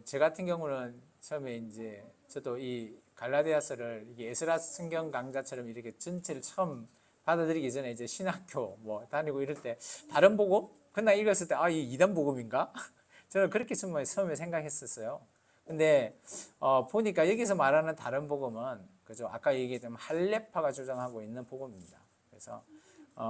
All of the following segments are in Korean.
저 같은 경우는 처음에 이제 저도 이 갈라디아서를 이게 에스라 성경 강좌처럼 이렇게 전체를 처음 받아들이기 전에 이제 신학교 뭐 다니고 이럴 때 다른 복음 그날 읽었을 때 이 이단 복음인가? 저는 그렇게 처음에 생각했었어요. 근데 보니까 여기서 말하는 다른 복음은 그죠? 아까 얘기했던 할례파가 주장하고 있는 복음입니다. 그래서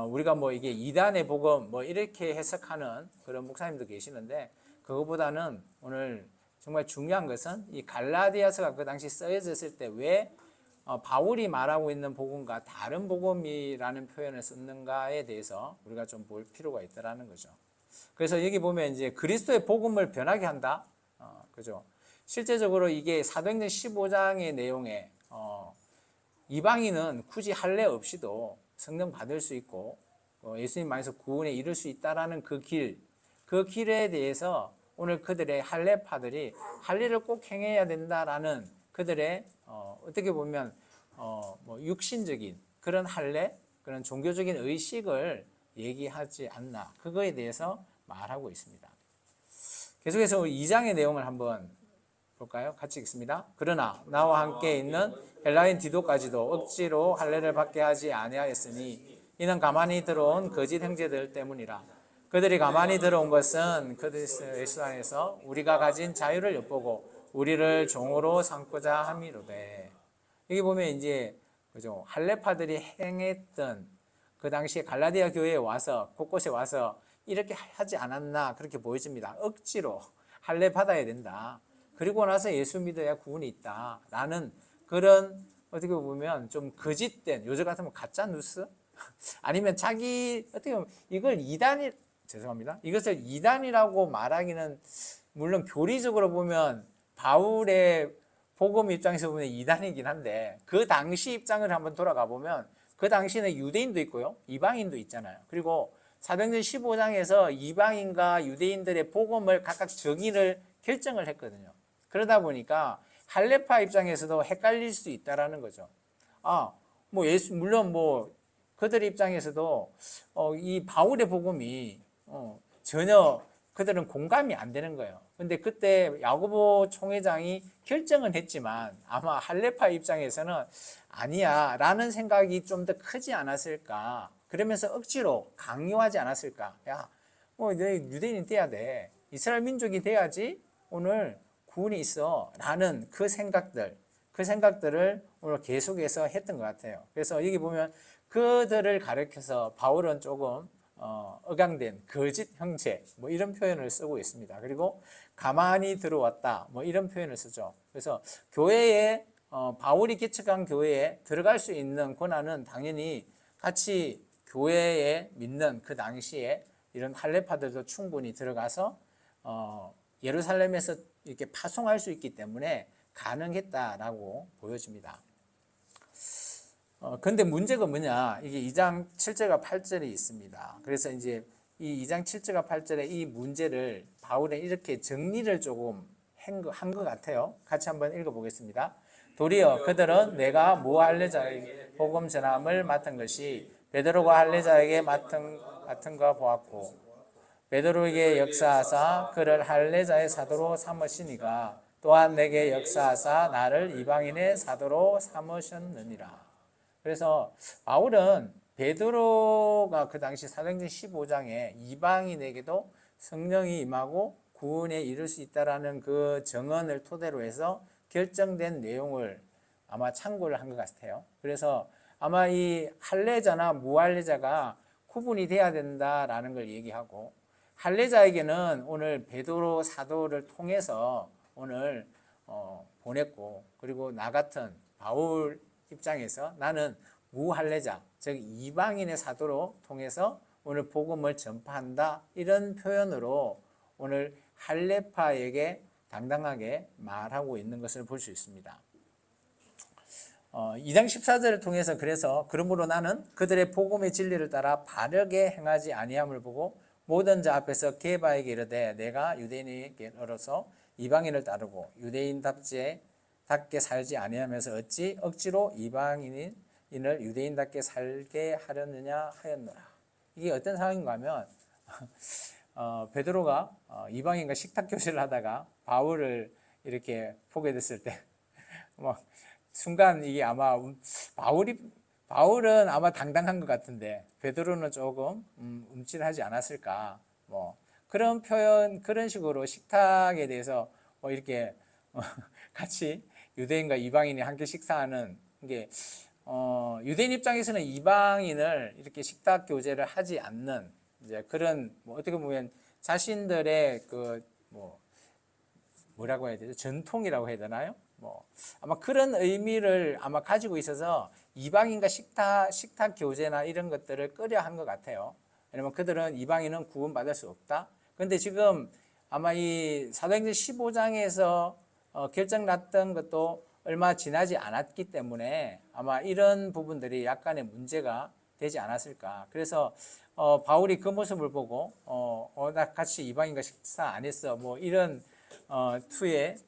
우리가 뭐 이게 이단의 복음 뭐 이렇게 해석하는 그런 목사님도 계시는데 그거보다는 오늘 정말 중요한 것은 이 갈라디아서가 그 당시 쓰여졌을 때 왜 바울이 말하고 있는 복음과 다른 복음이라는 표현을 썼는가에 대해서 우리가 좀 볼 필요가 있다라는 거죠. 그래서 여기 보면 이제 그리스도의 복음을 변하게 한다. 그죠? 실제적으로 이게 사도행전 15장의 내용에 이방인은 굳이 할례 없이도 성령 받을 수 있고 예수님 안에서 구원에 이를 수 있다라는 그 길에 대해서 오늘 그들의 할례파들이 할례를 꼭 행해야 된다라는 그들의 어떻게 보면 뭐 육신적인 그런 할례, 그런 종교적인 의식을 얘기하지 않나 그거에 대해서 말하고 있습니다. 계속해서 2장의 내용을 한번 볼까요? 같이 읽습니다. 그러나 나와 함께 있는 헬라인 디도까지도 억지로 할례를 받게 하지 아니하였으니 이는 가만히 들어온 거짓 형제들 때문이라. 그들이 가만히 들어온 것은 그리스도 예수 안에서 우리가 가진 자유를 엿보고 우리를 종으로 삼고자 함이로되. 여기 보면 이제 그죠? 할례파들이 행했던 그 당시에 갈라디아 교회에 와서 곳곳에 와서 이렇게 하지 않았나 그렇게 보여집니다. 억지로 할례 받아야 된다. 그리고 나서 예수 믿어야 구원이 있다라는 그런 어떻게 보면 좀 거짓된 요즘 같으면 가짜 뉴스 아니면 자기 어떻게 보면 이것을 이단이라고 말하기는 물론 교리적으로 보면 바울의 복음 입장에서 보면 이단이긴 한데 그 당시 입장을 한번 돌아가 보면 그 당시에는 유대인도 있고요 이방인도 있잖아요. 그리고 사도행전 15장에서 이방인과 유대인들의 복음을 각각 정의를 결정을 했거든요. 그러다 보니까 할례파 입장에서도 헷갈릴 수 있다라는 거죠. 뭐 물론 뭐 그들 입장에서도 이 바울의 복음이 전혀 그들은 공감이 안 되는 거예요. 근데 그때 야고보 총회장이 결정은 했지만 아마 할례파 입장에서는 아니야 라는 생각이 좀 더 크지 않았을까. 그러면서 억지로 강요하지 않았을까. 뭐 유대인이 돼야 돼. 이스라엘 민족이 돼야지 오늘 구원이 있어 라는 그 생각들을 오늘 계속해서 했던 것 같아요. 그래서 여기 보면 그들을 가리켜서 바울은 조금 억양된 거짓 형제 뭐 이런 표현을 쓰고 있습니다. 그리고 가만히 들어왔다 뭐 이런 표현을 쓰죠. 그래서 교회에 바울이 개척한 교회에 들어갈 수 있는 권한은 당연히 같이 교회에 믿는 그 당시에 이런 할례파들도 충분히 들어가서 예루살렘에서 이렇게 파송할 수 있기 때문에 가능했다라고 보여집니다. 근데 문제가 뭐냐? 이게 2장 7절과 8절이 있습니다. 그래서 이제 이 2장 7절과 8절에 이 문제를 바울은 이렇게 정리를 조금 한 것 같아요. 같이 한번 읽어보겠습니다. 도리어 그들은 내가 무할례자에게 복음 전함을 맡은 것이 베드로가 할례자에게 맡은 것 보았고 베드로에게 역사하사 그를 할례자의 사도로 삼으시니가 또한 내게 역사하사 나를 이방인의 사도로 삼으셨느니라. 그래서 바울은 베드로가 그 당시 사도행전 15장에 이방인에게도 성령이 임하고 구원에 이를 수 있다라는 그 정언을 토대로 해서 결정된 내용을 아마 참고를 한 것 같아요. 그래서 아마 이 할례자나 무할례자가 구분이 돼야 된다라는 걸 얘기하고 할례자에게는 오늘 베드로 사도를 통해서 오늘 보냈고 그리고 나 같은 바울 입장에서 나는 무할례자 즉 이방인의 사도로 통해서 오늘 복음을 전파한다 이런 표현으로 오늘 할례파에게 당당하게 말하고 있는 것을 볼 수 있습니다. 2장 14절을 통해서 그래서 그러므로 나는 그들의 복음의 진리를 따라 바르게 행하지 아니함을 보고 모든 자 앞에서 게바에게 이르되 내가 유대인에게로서 이방인을 따르고 유대인답게 살지 아니하면서 어찌 억지로 이방인을 유대인답게 살게 하려느냐 하였노라. 이게 어떤 상황인가 하면 베드로가 이방인과 식탁 교제를 하다가 바울을 이렇게 보게 됐을 때 막 순간 이게 아마 바울은 아마 당당한 것 같은데 베드로는 조금 움찔하지 않았을까, 뭐 그런 표현, 그런 식으로 식탁에 대해서 뭐 이렇게 같이 유대인과 이방인이 함께 식사하는 게 유대인 입장에서는 이방인을 이렇게 식탁 교제를 하지 않는 이제 그런 뭐 어떻게 보면 자신들의 그 뭐라고 해야 되죠? 전통이라고 해야 되나요? 뭐 아마 그런 의미를 아마 가지고 있어서 이방인과 식탁 교제나 이런 것들을 꺼려 한 것 같아요. 왜냐면 그들은 이방인은 구원받을 수 없다. 그런데 지금 아마 이 사도행전 15장에서 결정 났던 것도 얼마 지나지 않았기 때문에 아마 이런 부분들이 약간의 문제가 되지 않았을까. 그래서 바울이 그 모습을 보고 나 같이 이방인과 식사 안 했어, 뭐 이런 투에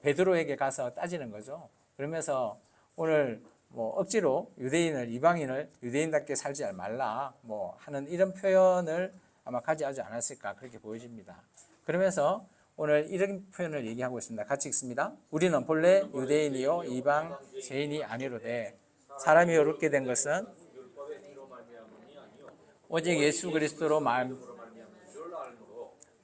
베드로에게 가서 따지는 거죠. 그러면서 오늘 뭐 억지로 이방인을 유대인답게 살지 말라 뭐 하는 이런 표현을 아마 가져오지 않았을까, 그렇게 보여집니다. 그러면서 오늘 이런 표현을 얘기하고 있습니다. 같이 읽습니다. 우리는 본래 유대인이요 이방 죄인이 아니로되 사람이 어렵게 된 것은 오직 예수 그리스도로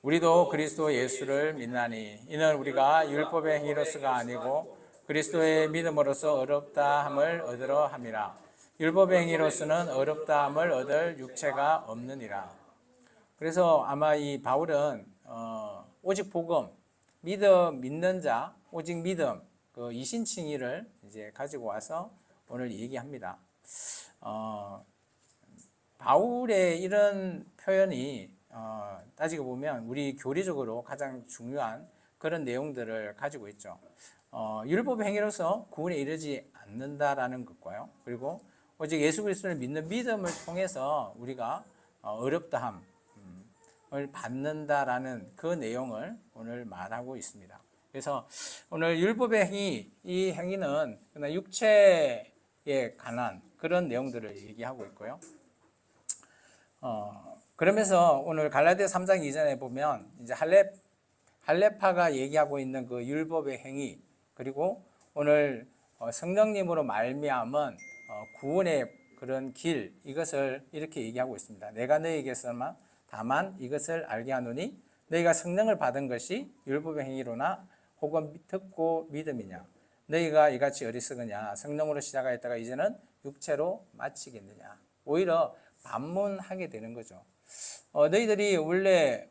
우리도 그리스도 예수를 믿나니 이는 우리가 율법의 행위로서가 아니고 그리스도의 믿음으로써 어렵다 함을 얻으러 함이라. 율법의 행위로서는 어렵다 함을 얻을 육체가 없느니라. 그래서 아마 이 바울은 오직 복음, 믿는 자, 오직 믿음, 그 이신칭의를 이제 가지고 와서 오늘 얘기합니다. 바울의 이런 표현이 따지고 보면 우리 교리적으로 가장 중요한 그런 내용들을 가지고 있죠. 율법의 행위로서 구원에 이르지 않는다라는 것과요. 그리고 오직 예수 그리스도를 믿는 믿음을 통해서 우리가 어렵다함을 받는다라는 그 내용을 오늘 말하고 있습니다. 그래서 오늘 율법의 행위, 이 행위는 그냥 육체에 관한 그런 내용들을 얘기하고 있고요. 그러면서 오늘 갈라디아 3장 이전에 보면 이제 할례파가 얘기하고 있는 그 율법의 행위, 그리고 오늘 성령님으로 말미암은 구원의 그런 길, 이것을 이렇게 얘기하고 있습니다. 내가 너희에게서만 다만 이것을 알게 하노니 너희가 성령을 받은 것이 율법의 행위로나 혹은 듣고 믿음이냐. 너희가 이같이 어리석으냐. 성령으로 시작하였다가 이제는 육체로 마치겠느냐. 오히려 반문하게 되는 거죠. 너희들이 원래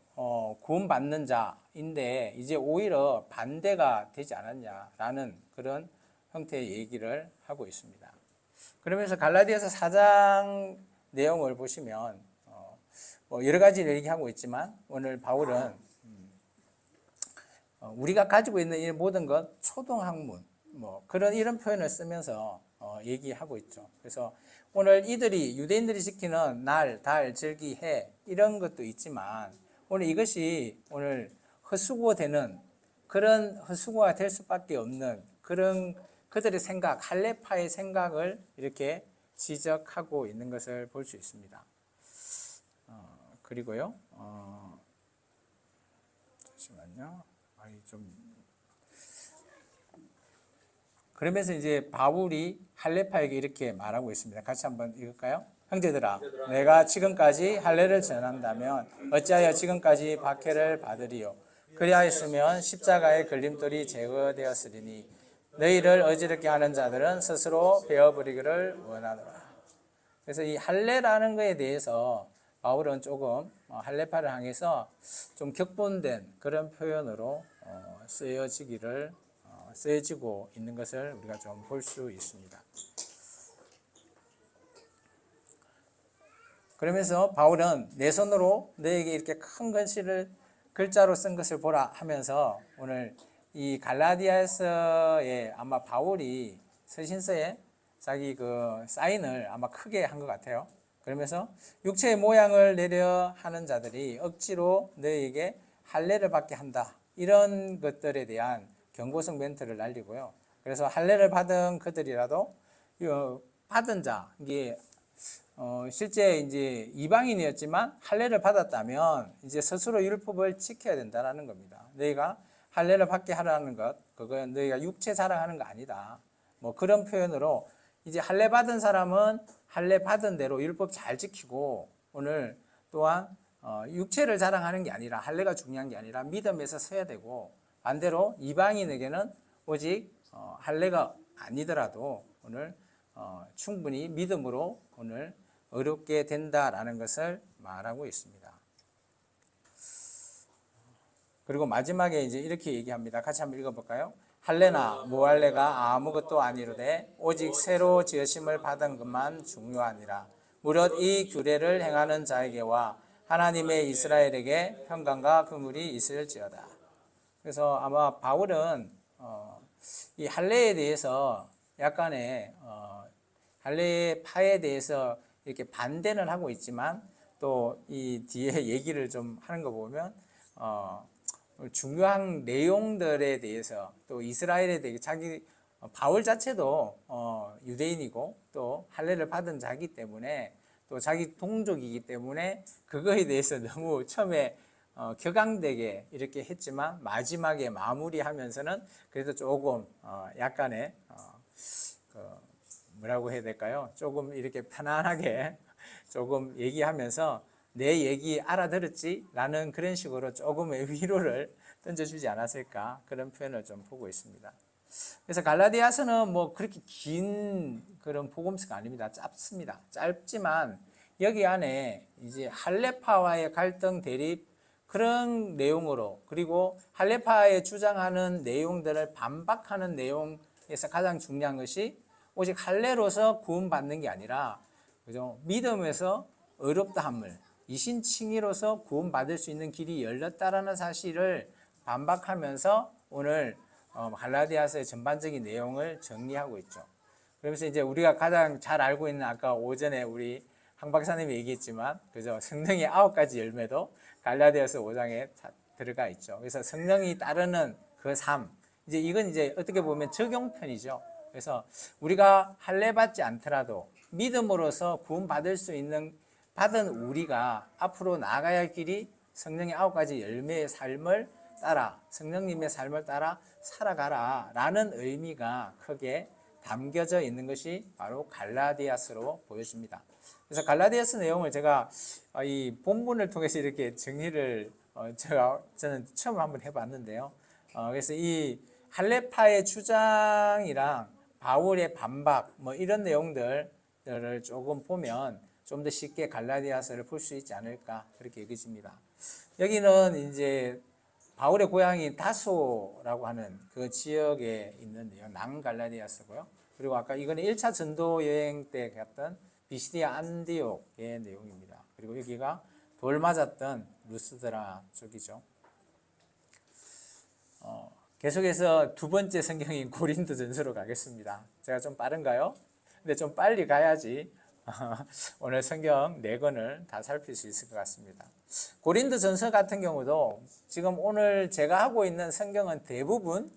구원받는 자인데 이제 오히려 반대가 되지 않았냐라는 그런 형태의 얘기를 하고 있습니다. 그러면서 갈라디아서 4장 내용을 보시면 뭐 여러 가지를 얘기하고 있지만 오늘 바울은 우리가 가지고 있는 이 모든 것 초동학문 뭐 이런 표현을 쓰면서 얘기하고 있죠. 그래서 오늘 유대인들이 지키는 날, 달, 절기, 해 이런 것도 있지만 오늘 이것이 오늘 헛수고되는 그런 헛수고가 될 수밖에 없는 그런 그들의 생각, 할례파의 생각을 이렇게 지적하고 있는 것을 볼 수 있습니다. 그리고요, 잠시만요. 그러면서 이제 바울이 할례파에게 이렇게 말하고 있습니다. 같이 한번 읽을까요? 형제들아, 내가 지금까지 할례를 전한다면 어찌하여 지금까지 박해를 받으리요? 그리하였으면 십자가의 걸림돌이 제거되었으리니 너희를 어지럽게 하는 자들은 스스로 베어버리기를 원하노라. 그래서 이 할례라는 것에 대해서 바울은 조금 할례파를 향해서 좀 격분된 그런 표현으로 쓰여지고 있는 것을 우리가 좀 볼 수 있습니다. 그러면서 바울은 내 손으로 너에게 이렇게 큰 글자로 쓴 것을 보라 하면서 오늘 이 갈라디아서에 아마 바울이 서신서에 자기 그 사인을 아마 크게 한 것 같아요. 그러면서 육체의 모양을 내려 하는 자들이 억지로 너에게 할례를 받게 한다. 이런 것들에 대한 경고성 멘트를 날리고요. 그래서 할례를 받은 그들이라도 받은 자, 이게 실제 이제 이방인이었지만 할례를 받았다면 이제 스스로 율법을 지켜야 된다라는 겁니다. 너희가 할례를 받게 하라는 것, 그건 너희가 육체 자랑하는 거 아니다. 뭐 그런 표현으로 이제 할례 받은 사람은 할례 받은 대로 율법 잘 지키고 오늘 또한 육체를 자랑하는 게 아니라 할례가 중요한 게 아니라 믿음에서 서야 되고 반대로 이방인에게는 오직 할례가 아니더라도 오늘 충분히 믿음으로 오늘 어렵게 된다라는 것을 말하고 있습니다. 그리고 마지막에 이제 이렇게 얘기합니다. 같이 한번 읽어볼까요? 할례나 무할례가 아무것도 아니로되 오직 새로 지으심을 받은 것만 중요하니라. 무릇 이 규례를 행하는 자에게와 하나님의 이스라엘에게 평강과 긍휼이 있을지어다. 그래서 아마 바울은 이 할례에 대해서 약간의 할례의 파에 대해서 이렇게 반대는 하고 있지만 또 이 뒤에 얘기를 좀 하는 거 보면 중요한 내용들에 대해서 또 이스라엘에 대해 자기 바울 자체도 유대인이고 또 할례를 받은 자기 때문에 또 자기 동족이기 때문에 그거에 대해서 너무 처음에 격앙되게 이렇게 했지만 마지막에 마무리하면서는 그래도 조금 약간의 뭐라고 해야 될까요? 조금 이렇게 편안하게 조금 얘기하면서 내 얘기 알아들었지? 라는 그런 식으로 조금의 위로를 던져주지 않았을까 그런 표현을 좀 보고 있습니다. 그래서 갈라디아서는 뭐 그렇게 긴 그런 복음서가 아닙니다. 짧습니다. 짧지만 여기 안에 이제 할례파와의 갈등 대립 그런 내용으로 그리고 할례파에 주장하는 내용들을 반박하는 내용에서 가장 중요한 것이 오직 할례로서 구원받는 게 아니라 그죠? 믿음에서 의롭다함을 이신칭의로서 구원받을 수 있는 길이 열렸다라는 사실을 반박하면서 오늘 갈라디아서의 전반적인 내용을 정리하고 있죠. 그러면서 이제 우리가 가장 잘 알고 있는 아까 오전에 우리 황 박사님이 얘기했지만 그죠? 성령의 9가지 열매도 갈라디아서 5장에 들어가 있죠. 그래서 성령이 따르는 그 삶, 이제 이건 이제 어떻게 보면 적용편이죠. 그래서 우리가 할례 받지 않더라도 믿음으로서 구원받을 수 있는 받은 우리가 앞으로 나아가야 할 길이 성령의 9가지 열매의 삶을 따라 성령님의 삶을 따라 살아가라 라는 의미가 크게 담겨져 있는 것이 바로 갈라디아서로 보여집니다. 그래서 갈라디아서 내용을 제가 이 본문을 통해서 이렇게 정리를 저는 처음 한번 해봤는데요. 그래서 이 할례파의 주장이랑 바울의 반박 뭐 이런 내용들을 조금 보면 좀 더 쉽게 갈라디아서를 볼 수 있지 않을까 그렇게 여겨집니다. 여기는 이제 바울의 고향이 다소라고 하는 그 지역에 있는 내용, 남갈라디아서고요. 그리고 아까 이거는 1차 전도 여행 때 갔던 비시디아 안디옥의 내용입니다. 그리고 여기가 돌 맞았던 루스드라 쪽이죠. 계속해서 두 번째 성경인 고린도전서로 가겠습니다. 제가 좀 빠른가요? 근데 좀 빨리 가야지 오늘 성경 4권을 다 살필 수 있을 것 같습니다. 고린도전서 같은 경우도 지금 오늘 제가 하고 있는 성경은 대부분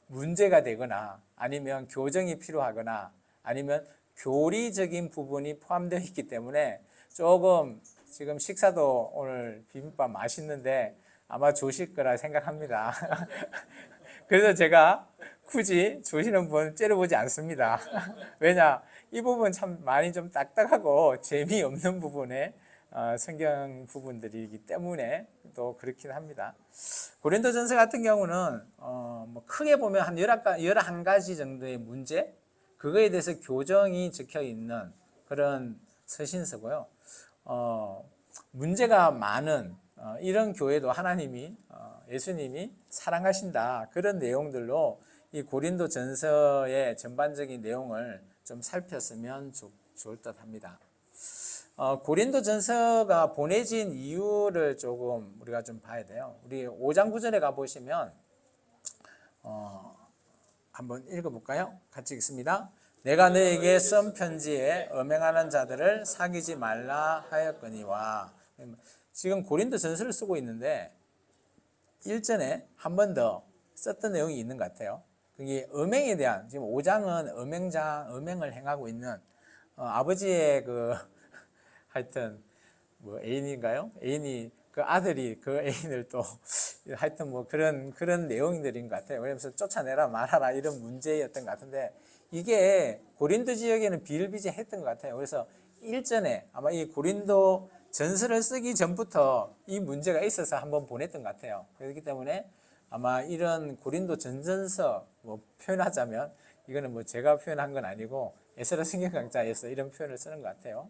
문제가 되거나 아니면 교정이 필요하거나 아니면 교리적인 부분이 포함되어 있기 때문에 조금 지금 식사도 오늘 비빔밥 맛있는데 아마 조실 거라 생각합니다. 그래서 제가 굳이 조시는 분 째려보지 않습니다. 왜냐? 이 부분 참 많이 좀 딱딱하고 재미없는 부분에 성경 부분들이기 때문에 또 그렇긴 합니다. 고린도전서 같은 경우는 뭐 크게 보면 한 11가지 정도의 문제, 그거에 대해서 교정이 적혀 있는 그런 서신서고요. 문제가 많은 이런 교회도 하나님이 예수님이 사랑하신다 그런 내용들로 이 고린도전서의 전반적인 내용을 좀 살폈으면 좋을 듯 합니다. 고린도전서가 보내진 이유를 조금 우리가 좀 봐야 돼요. 우리 5장 9절에 가보시면 한번 읽어볼까요? 같이 읽습니다. 내가 너에게 쓴 편지에 음행하는 자들을 사귀지 말라 하였거니와. 지금 고린도전서를 쓰고 있는데 일전에 한 번 더 썼던 내용이 있는 것 같아요. 그게 음행에 대한, 지금 5장은 음행을 행하고 있는 아버지의 그 하여튼 뭐 애인인가요? 애인이 그 아들이 그 애인을 또 하여튼 뭐 그런 내용들인 것 같아요. 그러면서 쫓아내라 말하라 이런 문제였던 것 같은데 이게 고린도 지역에는 비일비재했던 것 같아요. 그래서 일전에 아마 이 고린도 전서를 쓰기 전부터 이 문제가 있어서 한번 보냈던 것 같아요. 그렇기 때문에 아마 이런 고린도 전전서 뭐 표현하자면 이거는 뭐 제가 표현한 건 아니고 에스라 성경강좌에서 이런 표현을 쓰는 것 같아요.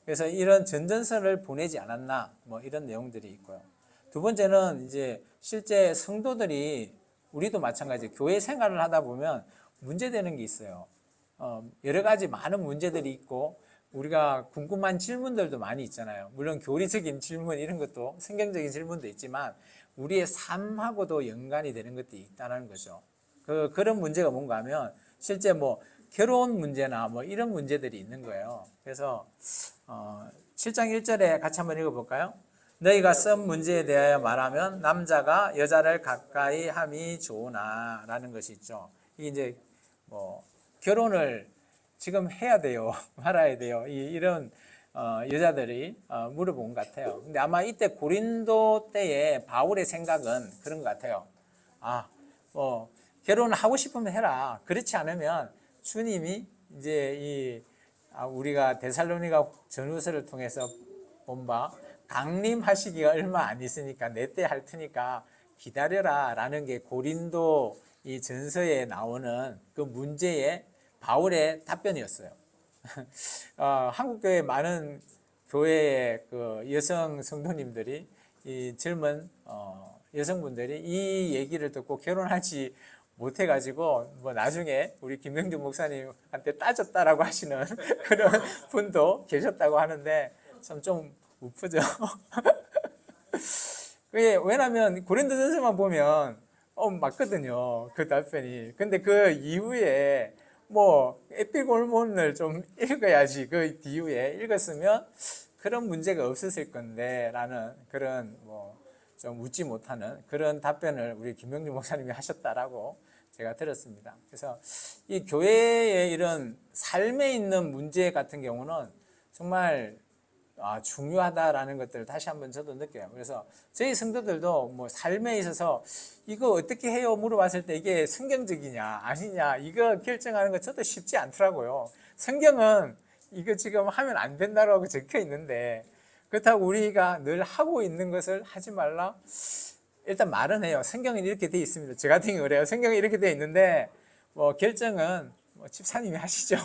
그래서 이런 전전서를 보내지 않았나 뭐 이런 내용들이 있고요. 두 번째는 이제 실제 성도들이 우리도 마찬가지 교회 생활을 하다 보면 문제되는 게 있어요. 여러 가지 많은 문제들이 있고 우리가 궁금한 질문들도 많이 있잖아요. 물론 교리적인 질문 이런 것도 성경적인 질문도 있지만 우리의 삶하고도 연관이 되는 것도 있다는 거죠. 그런 문제가 뭔가 하면 실제 뭐 결혼 문제나 뭐 이런 문제들이 있는 거예요. 그래서 7장 1절에 같이 한번 읽어볼까요? 너희가 썸 문제에 대하여 말하면 남자가 여자를 가까이 함이 좋으나 라는 것이 있죠. 이게 이제 뭐 결혼을 지금 해야 돼요, 말아야 돼요. 이런 여자들이 물어본 것 같아요. 근데 아마 이때 고린도 때의 바울의 생각은 그런 것 같아요. 뭐 결혼을 하고 싶으면 해라. 그렇지 않으면 주님이 이제 우리가 데살로니가 전후서를 통해서 본 바 강림하시기가 얼마 안 있으니까 내 때 할 테니까 기다려라 라는 게 고린도 이 전서에 나오는 그 문제의 바울의 답변이었어요. 한국교회 많은 교회의 그 여성 성도님들이 이 젊은 여성분들이 이 얘기를 듣고 결혼하지 못해가지고 뭐 나중에 우리 김명준 목사님한테 따졌다라고 하시는 그런 분도 계셨다고 하는데 참 좀 우프죠. 그게 왜냐하면 고린도전서만 보면 맞거든요. 그 답변이. 근데 그 이후에 뭐 에피골몬을 좀 읽어야지 그 뒤에 읽었으면 그런 문제가 없었을 건데 라는 그런 뭐 좀 웃지 못하는 그런 답변을 우리 김명준 목사님이 하셨다라고 제가 들었습니다. 그래서 이 교회의 이런 삶에 있는 문제 같은 경우는 정말 중요하다라는 것들을 다시 한번 저도 느껴요. 그래서 저희 성도들도 뭐 삶에 있어서 이거 어떻게 해요? 물어봤을 때 이게 성경적이냐 아니냐 이거 결정하는 거 저도 쉽지 않더라고요. 성경은 이거 지금 하면 안 된다라고 적혀 있는데 그렇다고 우리가 늘 하고 있는 것을 하지 말라? 일단 말은 해요. 성경은 이렇게 돼 있습니다. 저 같은 경우 그래요. 성경이 이렇게 돼 있는데 뭐 결정은 뭐 집사님이 하시죠.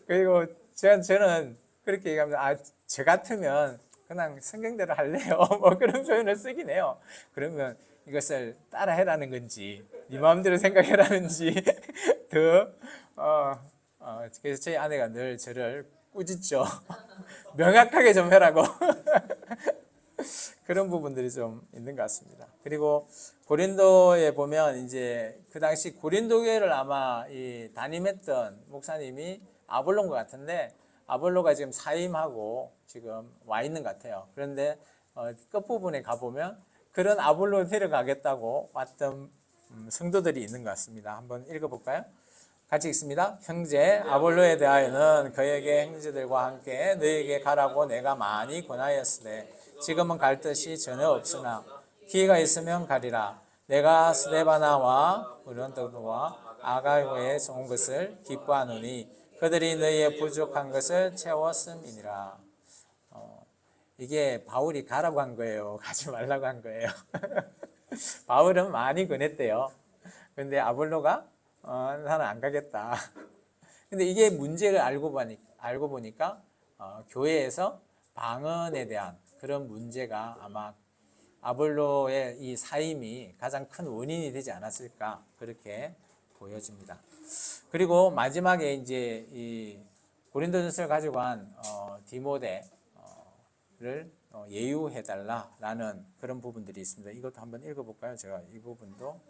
그리고 저는 그렇게 얘기하면 저 같으면 그냥 성경대로 할래요. 뭐 그런 표현을 쓰긴 해요. 그러면 이것을 따라해라는 건지 네 마음대로 생각해라는지 그래서 저희 아내가 늘 저를 꾸짖죠. 명확하게 좀 해라고. 그런 부분들이 좀 있는 것 같습니다. 그리고 고린도에 보면 이제 그 당시 고린도 교회를 아마 담임했던 목사님이 아볼로인 것 같은데 아볼로가 지금 사임하고 지금 와 있는 것 같아요. 그런데 끝부분에 가보면 그런 아볼로 데려가겠다고 왔던 성도들이 있는 것 같습니다. 한번 읽어볼까요? 같이 읽습니다. 형제 아볼로에 대하여는 그에게 형제들과 함께 너에게 가라고 내가 많이 권하였으되 지금은 갈 뜻이 전혀 없으나 기회가 있으면 가리라. 내가 스데바나와 브론도와 아가이오에 온 것을 기뻐하노니 그들이 너희의 부족한 것을 채웠음이니라. 이게 바울이 가라고 한 거예요. 가지 말라고 한 거예요. 바울은 많이 권했대요. 근데 아볼로가 나는 안 가겠다. 근데 이게 문제를 알고 보니까 교회에서 방언에 대한 그런 문제가 아마 아볼로의 이 사임이 가장 큰 원인이 되지 않았을까 그렇게 보여집니다. 그리고 마지막에 이제 이 고린도전서를 가지고 한 디모데를 예유해달라라는 그런 부분들이 있습니다. 이것도 한번 읽어볼까요? 제가 이 부분도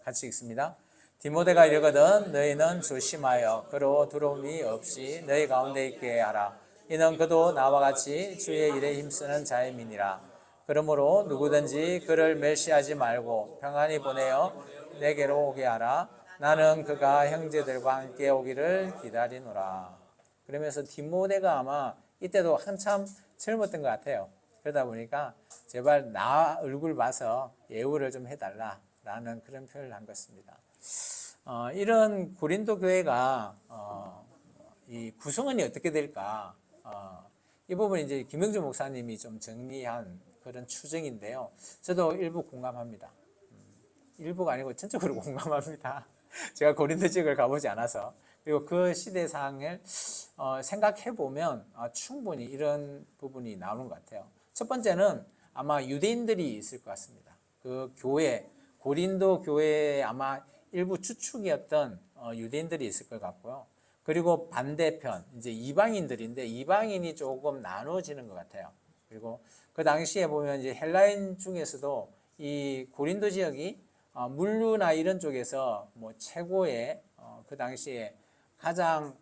같이 읽습니다. 디모데가 이르거든 너희는 조심하여 그로 두려움이 없이 너희 가운데 있게 하라. 이는 그도 나와 같이 주의 일에 힘쓰는 자임이니라. 그러므로 누구든지 그를 멸시하지 말고 평안히 보내어 내게로 오게 하라. 나는 그가 형제들과 함께 오기를 기다리노라. 그러면서 디모데가 아마 이때도 한참 젊었던 것 같아요. 그러다 보니까 제발 나 얼굴 봐서 예우를 좀 해달라라는 그런 표현을 한 것입니다. 이런 고린도 교회가 이 구성원이 어떻게 될까? 이 부분 이제 김영주 목사님이 좀 정리한 그런 추정인데요. 저도 일부 공감합니다. 일부가 아니고 전적으로 공감합니다. 제가 고린도 지역을 가보지 않아서. 그리고 그 시대상을 생각해 보면 충분히 이런 부분이 나오는 것 같아요. 첫 번째는 아마 유대인들이 있을 것 같습니다. 그 교회, 고린도 교회에 아마 일부 주축이었던 유대인들이 있을 것 같고요. 그리고 반대편, 이제 이방인들인데 이방인이 조금 나눠지는 것 같아요. 그리고 그 당시에 보면 이제 헬라인 중에서도 이 고린도 지역이 물류나 이런 쪽에서 뭐 최고의 그 당시에 가장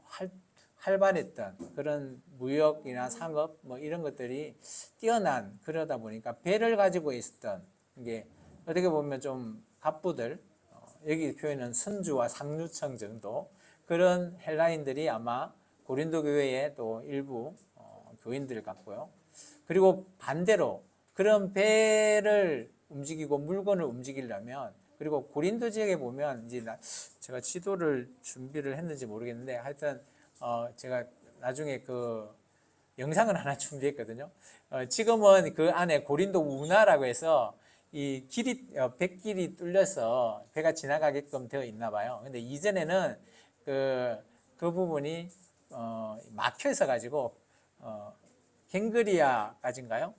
활발했던 그런 무역이나 상업 뭐 이런 것들이 뛰어난, 그러다 보니까 배를 가지고 있었던 게 어떻게 보면 좀 갑부들, 여기 표현은 선주와 상류층 정도, 그런 헬라인들이 아마 고린도 교회의 또 일부 교인들 같고요. 그리고 반대로 그런 배를 움직이고 물건을 움직이려면, 그리고 고린도 지역에 보면 이제 제가 지도를 준비를 했는지 모르겠는데 하여튼 제가 나중에 그 영상을 하나 준비했거든요. 지금은 그 안에 고린도 운하라고 해서 이 길이 뱃길이 뚫려서 배가 지나가게끔 되어 있나 봐요. 근데 이전에는 그 부분이 막혀 있어 가지고 갱그리아까지인가요?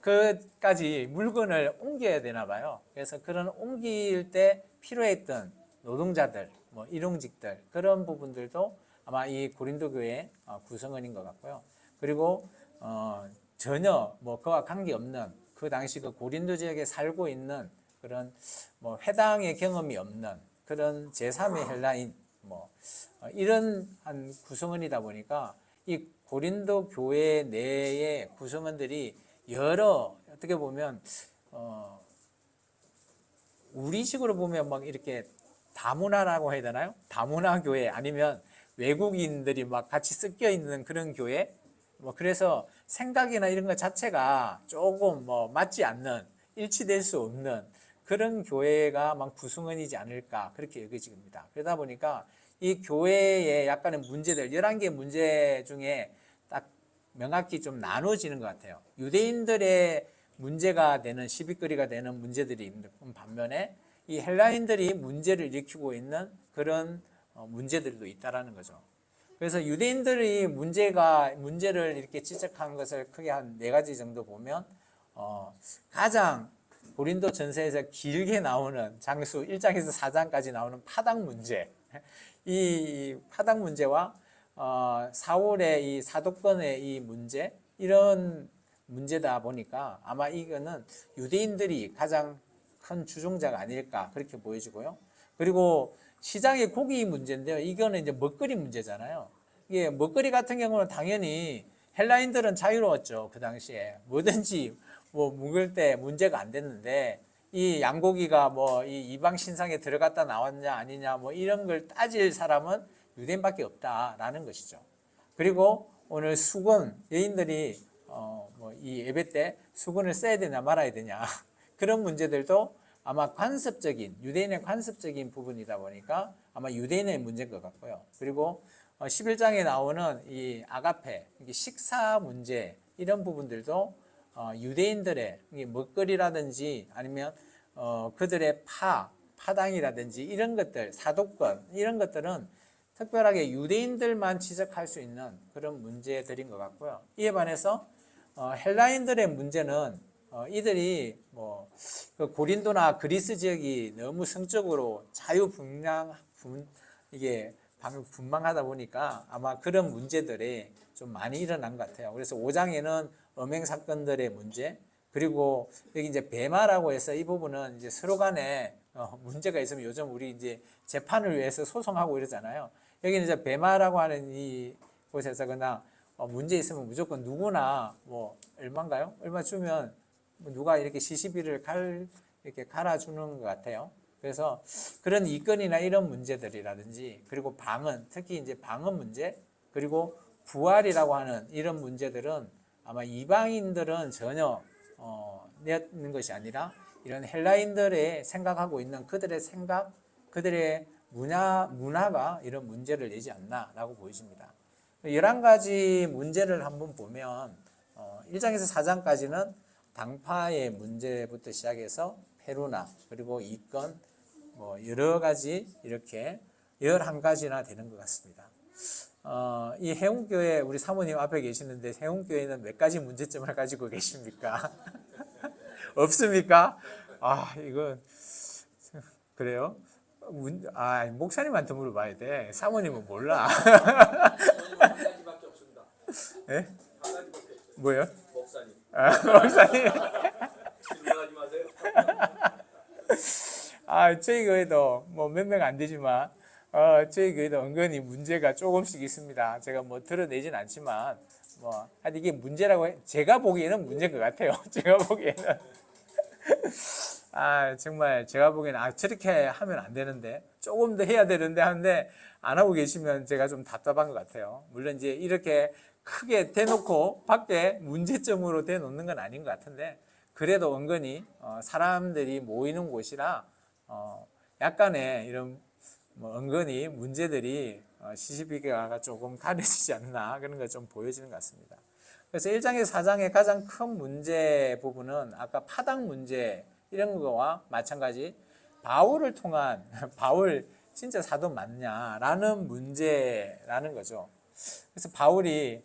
그까지 물건을 옮겨야 되나 봐요. 그래서 그런 옮길 때 필요했던 노동자들, 뭐 일용직들, 그런 부분들도 아마 이 고린도 교회 구성원인 것 같고요. 그리고 전혀 뭐 그와 관계없는, 그 당시 그 고린도 지역에 살고 있는 그런 뭐 회당의 경험이 없는 그런 제3의 헬라인, 뭐 이런 한 구성원이다 보니까 이 고린도 교회 내의 구성원들이 여러, 어떻게 보면 우리식으로 보면 막 이렇게 다문화라고 해야 되나요? 다문화 교회, 아니면 외국인들이 막 같이 섞여 있는 그런 교회, 뭐 그래서 생각이나 이런 것 자체가 조금 뭐 맞지 않는, 일치될 수 없는 그런 교회가 막 구성원이지 않을까, 그렇게 여겨집니다. 그러다 보니까 이 교회의 약간의 문제들, 11개 문제 중에 딱 명확히 좀 나눠지는 것 같아요. 유대인들의 문제가 되는, 시비거리가 되는 문제들이 있는 반면에 이 헬라인들이 문제를 일으키고 있는 그런 문제들도 있다라는 거죠. 그래서 유대인들이 문제를 이렇게 지적한 것을 크게 한 4가지 정도 보면, 가장 고린도 전서에서 길게 나오는 장수 1장에서 4장까지 나오는 파당 문제, 이 파당 문제와 사울의 이 사도권의 이 문제, 이런 문제다 보니까 아마 이거는 유대인들이 가장 큰 주종자가 아닐까, 그렇게 보여지고요. 그리고 시장의 고기 문제인데요. 이거는 이제 먹거리 문제잖아요. 이게 먹거리 같은 경우는 당연히 헬라인들은 자유로웠죠. 그 당시에 뭐든지 뭐 먹을 때 문제가 안 됐는데, 이 양고기가 뭐 이 이방 신상에 들어갔다 나왔냐 아니냐 뭐 이런 걸 따질 사람은 유대인밖에 없다라는 것이죠. 그리고 오늘 수건, 여인들이 뭐 이 예배 때 수건을 써야 되냐 말아야 되냐 그런 문제들도 아마 관습적인, 유대인의 관습적인 부분이다 보니까 아마 유대인의 문제인 것 같고요. 그리고 11장에 나오는 이 아가페, 식사 문제, 이런 부분들도 유대인들의 먹거리라든지 아니면 그들의 파당이라든지 이런 것들, 사도권, 이런 것들은 특별하게 유대인들만 지적할 수 있는 그런 문제들인 것 같고요. 이에 반해서 헬라인들의 문제는 이들이 뭐 그 고린도나 그리스 지역이 너무 성적으로 이게 분방하다 보니까 아마 그런 문제들이 좀 많이 일어난 것 같아요. 그래서 5장에는 음행 사건들의 문제, 그리고 여기 이제 배마라고 해서 이 부분은 이제 서로 간에 문제가 있으면 요즘 우리 이제 재판을 위해서 소송하고 이러잖아요. 여기는 이제 배마라고 하는 이 곳에서 그냥 문제 있으면 무조건 누구나 뭐 얼마인가요? 얼마 주면 누가 이렇게 시시비를 이렇게 갈아주는 것 같아요. 그래서 그런 이권이나 이런 문제들이라든지, 그리고 방언, 특히 이제 방언 문제, 그리고 부활이라고 하는 이런 문제들은 아마 이방인들은 전혀 내는 것이 아니라 이런 헬라인들의 생각하고 있는 그들의 생각, 그들의 문화가 이런 문제를 내지 않나라고 보여집니다. 11가지 문제를 한번 보면 1장에서 4장까지는 당파의 문제부터 시작해서 페루나, 그리고 이권, 여러 가지 이렇게 11가지나 되는 것 같습니다. 이 해운교회 우리 사모님 앞에 계시는데 해운교회는 몇 가지 문제점을 가지고 계십니까? 없습니까? 이건 그래요? 목사님한테 물어봐야 돼. 사모님은 몰라. 한 가지밖에 없습니다. 예? 한 가지밖에 없어요. 뭐요? 목사님. 목사님. 질문하지 마세요. 저희 교회도 몇 명 안 되지만 저희 교회도 은근히 문제가 조금씩 있습니다. 제가 드러내진 않지만 하여튼 이게 문제라고 제가 보기에는 문제인 것 같아요. 제가 보기에는 정말 제가 보기에는 저렇게 하면 안 되는데 조금 더 해야 되는데 하는데 안 하고 계시면 제가 좀 답답한 것 같아요. 물론 이제 이렇게 크게 대놓고 밖에 문제점으로 대놓는 건 아닌 것 같은데, 그래도 은근히 사람들이 모이는 곳이라 약간의 이런 은근히 문제들이 시시비가 조금 가려지지 않나, 그런 거 좀 보여지는 것 같습니다. 그래서 1장에서 4장의 가장 큰 문제 부분은 아까 파당 문제 이런 거와 마찬가지, 바울을 통한 바울 진짜 사도 맞냐라는 문제라는 거죠. 그래서 바울이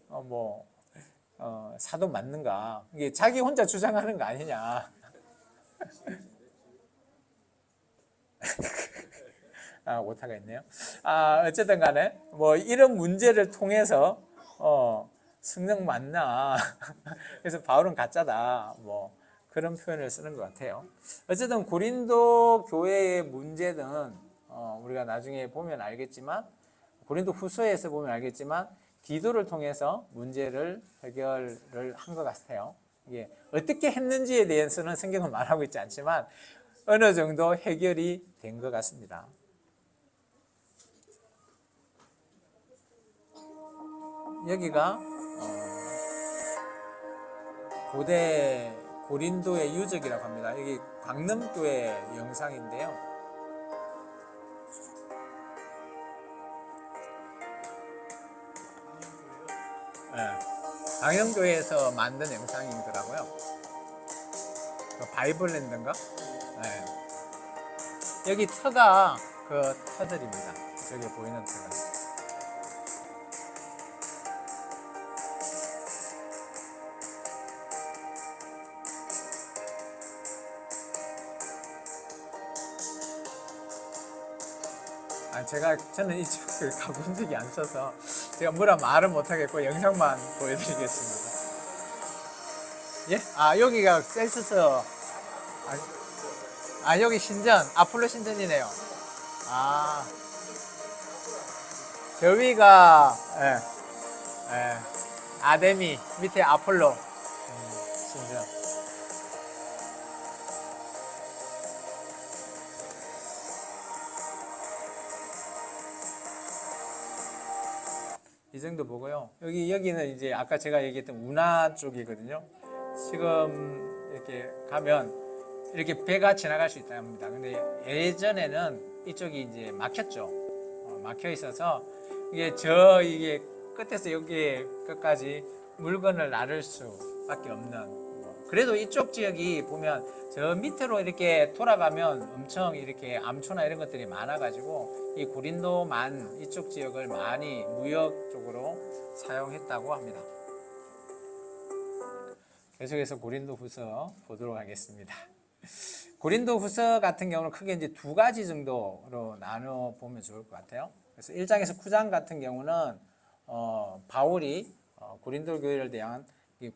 사도 맞는가, 이게 자기 혼자 주장하는 거 아니냐. 오타가 있네요. 어쨌든 간에 이런 문제를 통해서 성령 맞나 그래서 바울은 가짜다, 그런 표현을 쓰는 것 같아요. 어쨌든 고린도 교회의 문제는 우리가 나중에 보면 알겠지만, 고린도 후서에서 보면 알겠지만 기도를 통해서 문제를 해결을 한 것 같아요. 이게 어떻게 했는지에 대해서는 성경은 말하고 있지 않지만 어느 정도 해결이 된 것 같습니다. 여기가 고대 고린도의 유적이라고 합니다. 여기 광명교회 영상인데요. 광명교회에서 만든 영상이더라고요. 바이블랜드인가? 여기 터가 그 터들입니다. 저기 보이는 터가. 저는 이쪽을 가본 적이 안 있어서 제가 뭐라 말은 못하겠고 영상만 보여드리겠습니다. 예? 여기가 셀수스, 여기 신전, 아폴로 신전이네요. 저 위가 아데미, 밑에 아폴로 신전. 이 정도 보고요. 여기는 이제 아까 제가 얘기했던 운하 쪽이거든요. 지금 이렇게 가면 이렇게 배가 지나갈 수 있다고 합니다. 근데 예전에는 이쪽이 이제 막혔죠. 막혀 있어서 이게 끝에서 여기 끝까지 물건을 나를 수밖에 없는. 그래도 이쪽 지역이 보면 저 밑으로 이렇게 돌아가면 엄청 이렇게 암초나 이런 것들이 많아가지고 이 고린도만 이쪽 지역을 많이 무역 쪽으로 사용했다고 합니다. 계속해서 고린도 후서 보도록 하겠습니다. 고린도 후서 같은 경우는 크게 이제 두 가지 정도로 나눠 보면 좋을 것 같아요. 그래서 1장에서 9장 같은 경우는 바울이 고린도 교회를 대한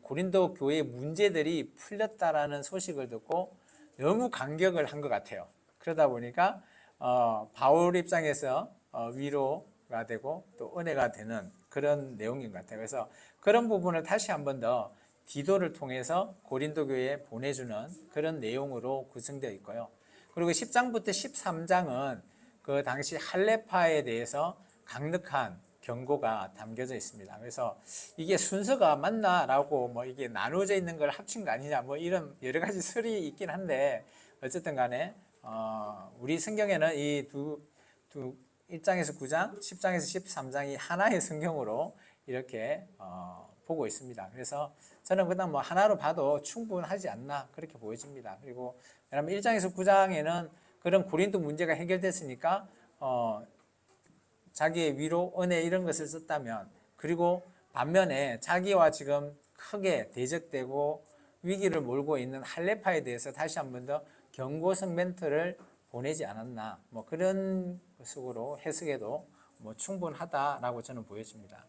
고린도 교회의 문제들이 풀렸다라는 소식을 듣고 너무 감격을 한 것 같아요. 그러다 보니까 바울 입장에서 위로가 되고 또 은혜가 되는 그런 내용인 것 같아요. 그래서 그런 부분을 다시 한 번 더 디도를 통해서 고린도 교회에 보내주는 그런 내용으로 구성되어 있고요. 그리고 10장부터 13장은 그 당시 할레파에 대해서 강력한 경고가 담겨져 있습니다. 그래서 이게 순서가 맞나라고 뭐 이게 나누어져 있는 걸 합친 거 아니냐 뭐 이런 여러 가지 설이 있긴 한데 어쨌든 간에 우리 성경에는 이 두 1장에서 9장, 10장에서 13장이 하나의 성경으로 이렇게 보고 있습니다. 그래서 저는 그냥 뭐 하나로 봐도 충분하지 않나 그렇게 보여집니다. 그리고 왜냐하면 1장에서 9장에는 그런 고린도 문제가 해결됐으니까 자기의 위로, 은혜 이런 것을 썼다면, 그리고 반면에 자기와 지금 크게 대적되고 위기를 몰고 있는 할레파에 대해서 다시 한 번 더 경고성 멘트를 보내지 않았나, 뭐 그런 식으로 해석해도 뭐 충분하다라고 저는 보여집니다.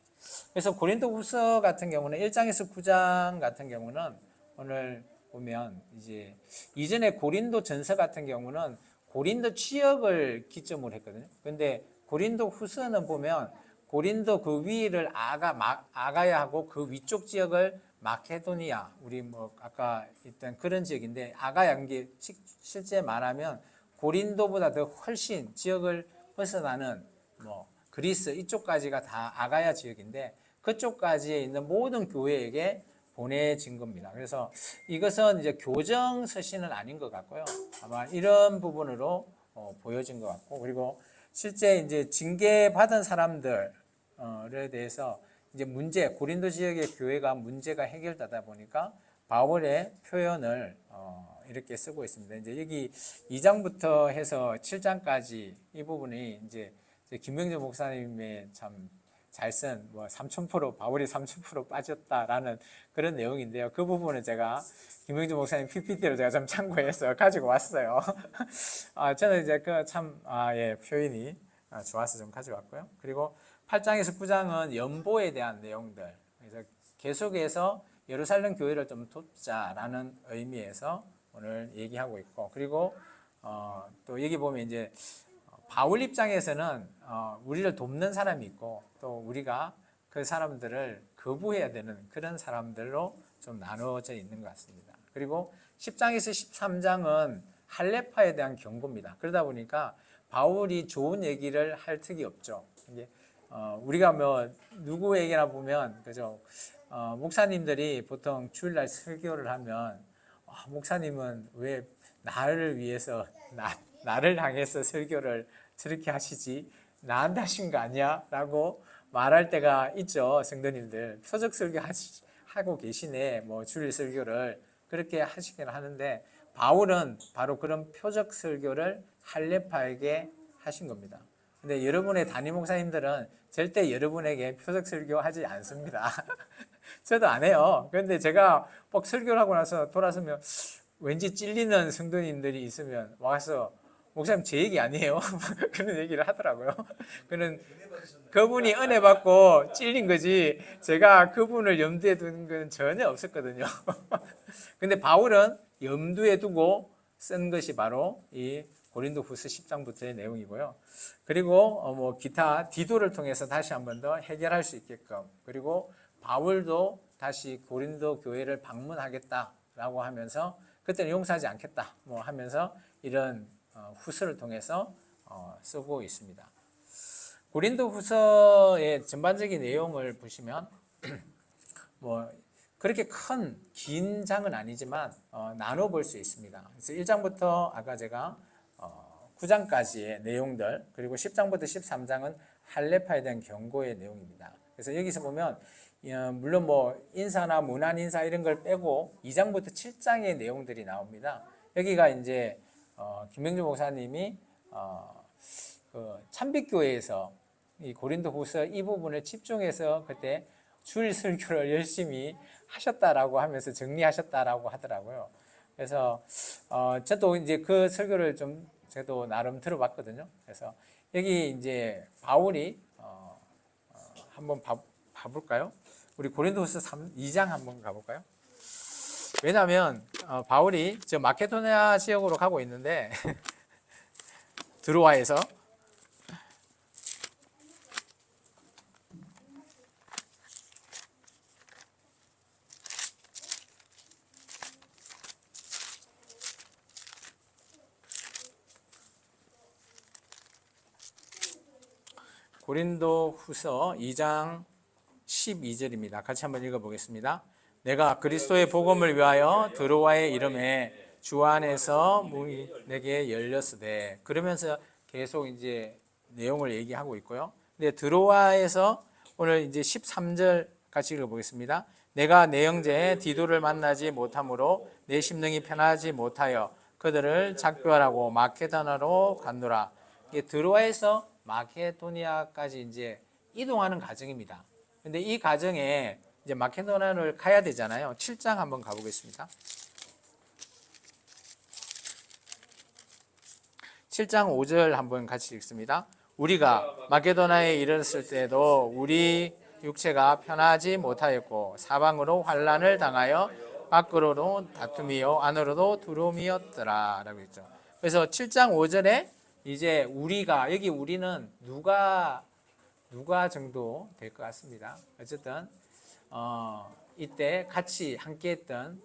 그래서 고린도후서 같은 경우는 1장에서 9장 같은 경우는 오늘 보면 이제 이전에 고린도 전서 같은 경우는 고린도 지역을 기점으로 했거든요. 근데 고린도 후서는 보면 고린도 그 위를 아가야 하고 그 위쪽 지역을 마케도니아, 우리 뭐 아까 있던 그런 지역인데, 아가야 게 실제 말하면 고린도보다 더 훨씬 지역을 벗어나는 뭐 그리스 이쪽까지가 다 아가야 지역인데, 그쪽까지에 있는 모든 교회에게 보내진 겁니다. 그래서 이것은 이제 교정 서신은 아닌 것 같고요. 아마 이런 부분으로 보여진 것 같고, 그리고 실제 이제 징계받은 사람들에 대해서 이제 고린도 지역의 교회가 문제가 해결되다 보니까 바울의 표현을 이렇게 쓰고 있습니다. 이제 여기 2장부터 해서 7장까지 이 부분이 이제 김병재 목사님의 참 잘 쓴 뭐 3000% 바울이 3000% 빠졌다라는 그런 내용인데요. 그 부분은 제가 김병재 목사님 PPT를 제가 좀 참고해서 가지고 왔어요. 저는 이제 그 참 표현이 좋아서 좀 가져왔고요. 그리고 8장에서 9장은 연보에 대한 내용들. 그래서 계속해서 예루살렘 교회를 좀 돕자라는 의미에서 오늘 얘기하고 있고, 그리고 또 여기 보면 이제 바울 입장에서는 우리를 돕는 사람이 있고, 또 우리가 그 사람들을 거부해야 되는 그런 사람들로 좀 나누어져 있는 것 같습니다. 그리고 10장에서 13장은 할레파에 대한 경고입니다. 그러다 보니까 바울이 좋은 얘기를 할 턱이 없죠. 이제 우리가 뭐 누구에게나 보면 그죠, 목사님들이 보통 주일날 설교를 하면 목사님은 왜 나를 위해서 나를 향해서 설교를 저렇게 하시지, 나한테 하신 거 아니야? 라고 말할 때가 있죠. 성도님들 표적 설교 하고 계시네, 뭐 주일 설교를 그렇게 하시긴 하는데, 바울은 바로 그런 표적 설교를 할레파에게 하신 겁니다. 근데 여러분의 담임 목사님들은 절대 여러분에게 표적 설교하지 않습니다. 저도 안 해요. 그런데 제가 막 설교를 하고 나서 돌아서면 왠지 찔리는 성도님들이 있으면 와서 목사님 제 얘기 아니에요? 그런 얘기를 하더라고요. 그분이 은혜 받고 찔린 거지 제가 그분을 염두에 두는 건 전혀 없었거든요. 근데 바울은 염두에 두고 쓴 것이 바로 이 고린도후서 10장부터의 내용이고요. 그리고 뭐 기타 디도를 통해서 다시 한 번 더 해결할 수 있게끔, 그리고 바울도 다시 고린도 교회를 방문하겠다라고 하면서 그때는 용서하지 않겠다 뭐 하면서 이런 후서를 통해서 쓰고 있습니다. 고린도후서의 전반적인 내용을 보시면 뭐 그렇게 긴 장은 아니지만 나눠 볼 수 있습니다. 그래서 1장부터 아까 제가 9장까지의 내용들, 그리고 10장부터 13장은 할레파에 대한 경고의 내용입니다. 그래서 여기서 보면 물론 뭐 인사나 문안 인사 이런 걸 빼고 2장부터 7장의 내용들이 나옵니다. 여기가 이제 김병주 목사님이 그 참빛교회에서 이 고린도후서 이 부분을 집중해서 그때 주일 설교를 열심히 하셨다라고 하면서 정리하셨다라고 하더라고요. 그래서 저도 이제 그 설교를 좀 저도 나름 들어봤거든요. 그래서 여기 이제 바울이 한번 봐볼까요? 우리 고린도후서 2장 한번 가볼까요? 왜냐하면 바울이 저 마케도니아 지역으로 가고 있는데 드로아에서 고린도 후서 2장 12절입니다. 같이 한번 읽어보겠습니다. 내가 그리스도의 복음을 위하여 드로아의 이름에 주 안에서 문이 내게 열렸으되, 그러면서 계속 이제 내용을 얘기하고 있고요. 근데 드로아에서 오늘 이제 13절 같이 읽어보겠습니다. 내가 내 형제 디도를 만나지 못하므로 내 심령이 편하지 못하여 그들을 작별하고 마케도나로 갔노라. 이게 드로아에서 마케도니아까지 이제 이동하는 과정입니다. 근데 이 과정에 이제 마케도나를 가야 되잖아요. 7장 한번 가보겠습니다. 7장 5절 한번 같이 읽습니다. 우리가 마케도나에 이르렀을 때도 우리 육체가 편하지 못하였고 사방으로 환난을 당하여 밖으로도 다툼이요 안으로도 두려움이었더라 라고 했죠. 그래서 7장 5절에 이제 우리가, 여기 우리는 누가 정도 될 것 같습니다. 어쨌든 이때 같이 함께했던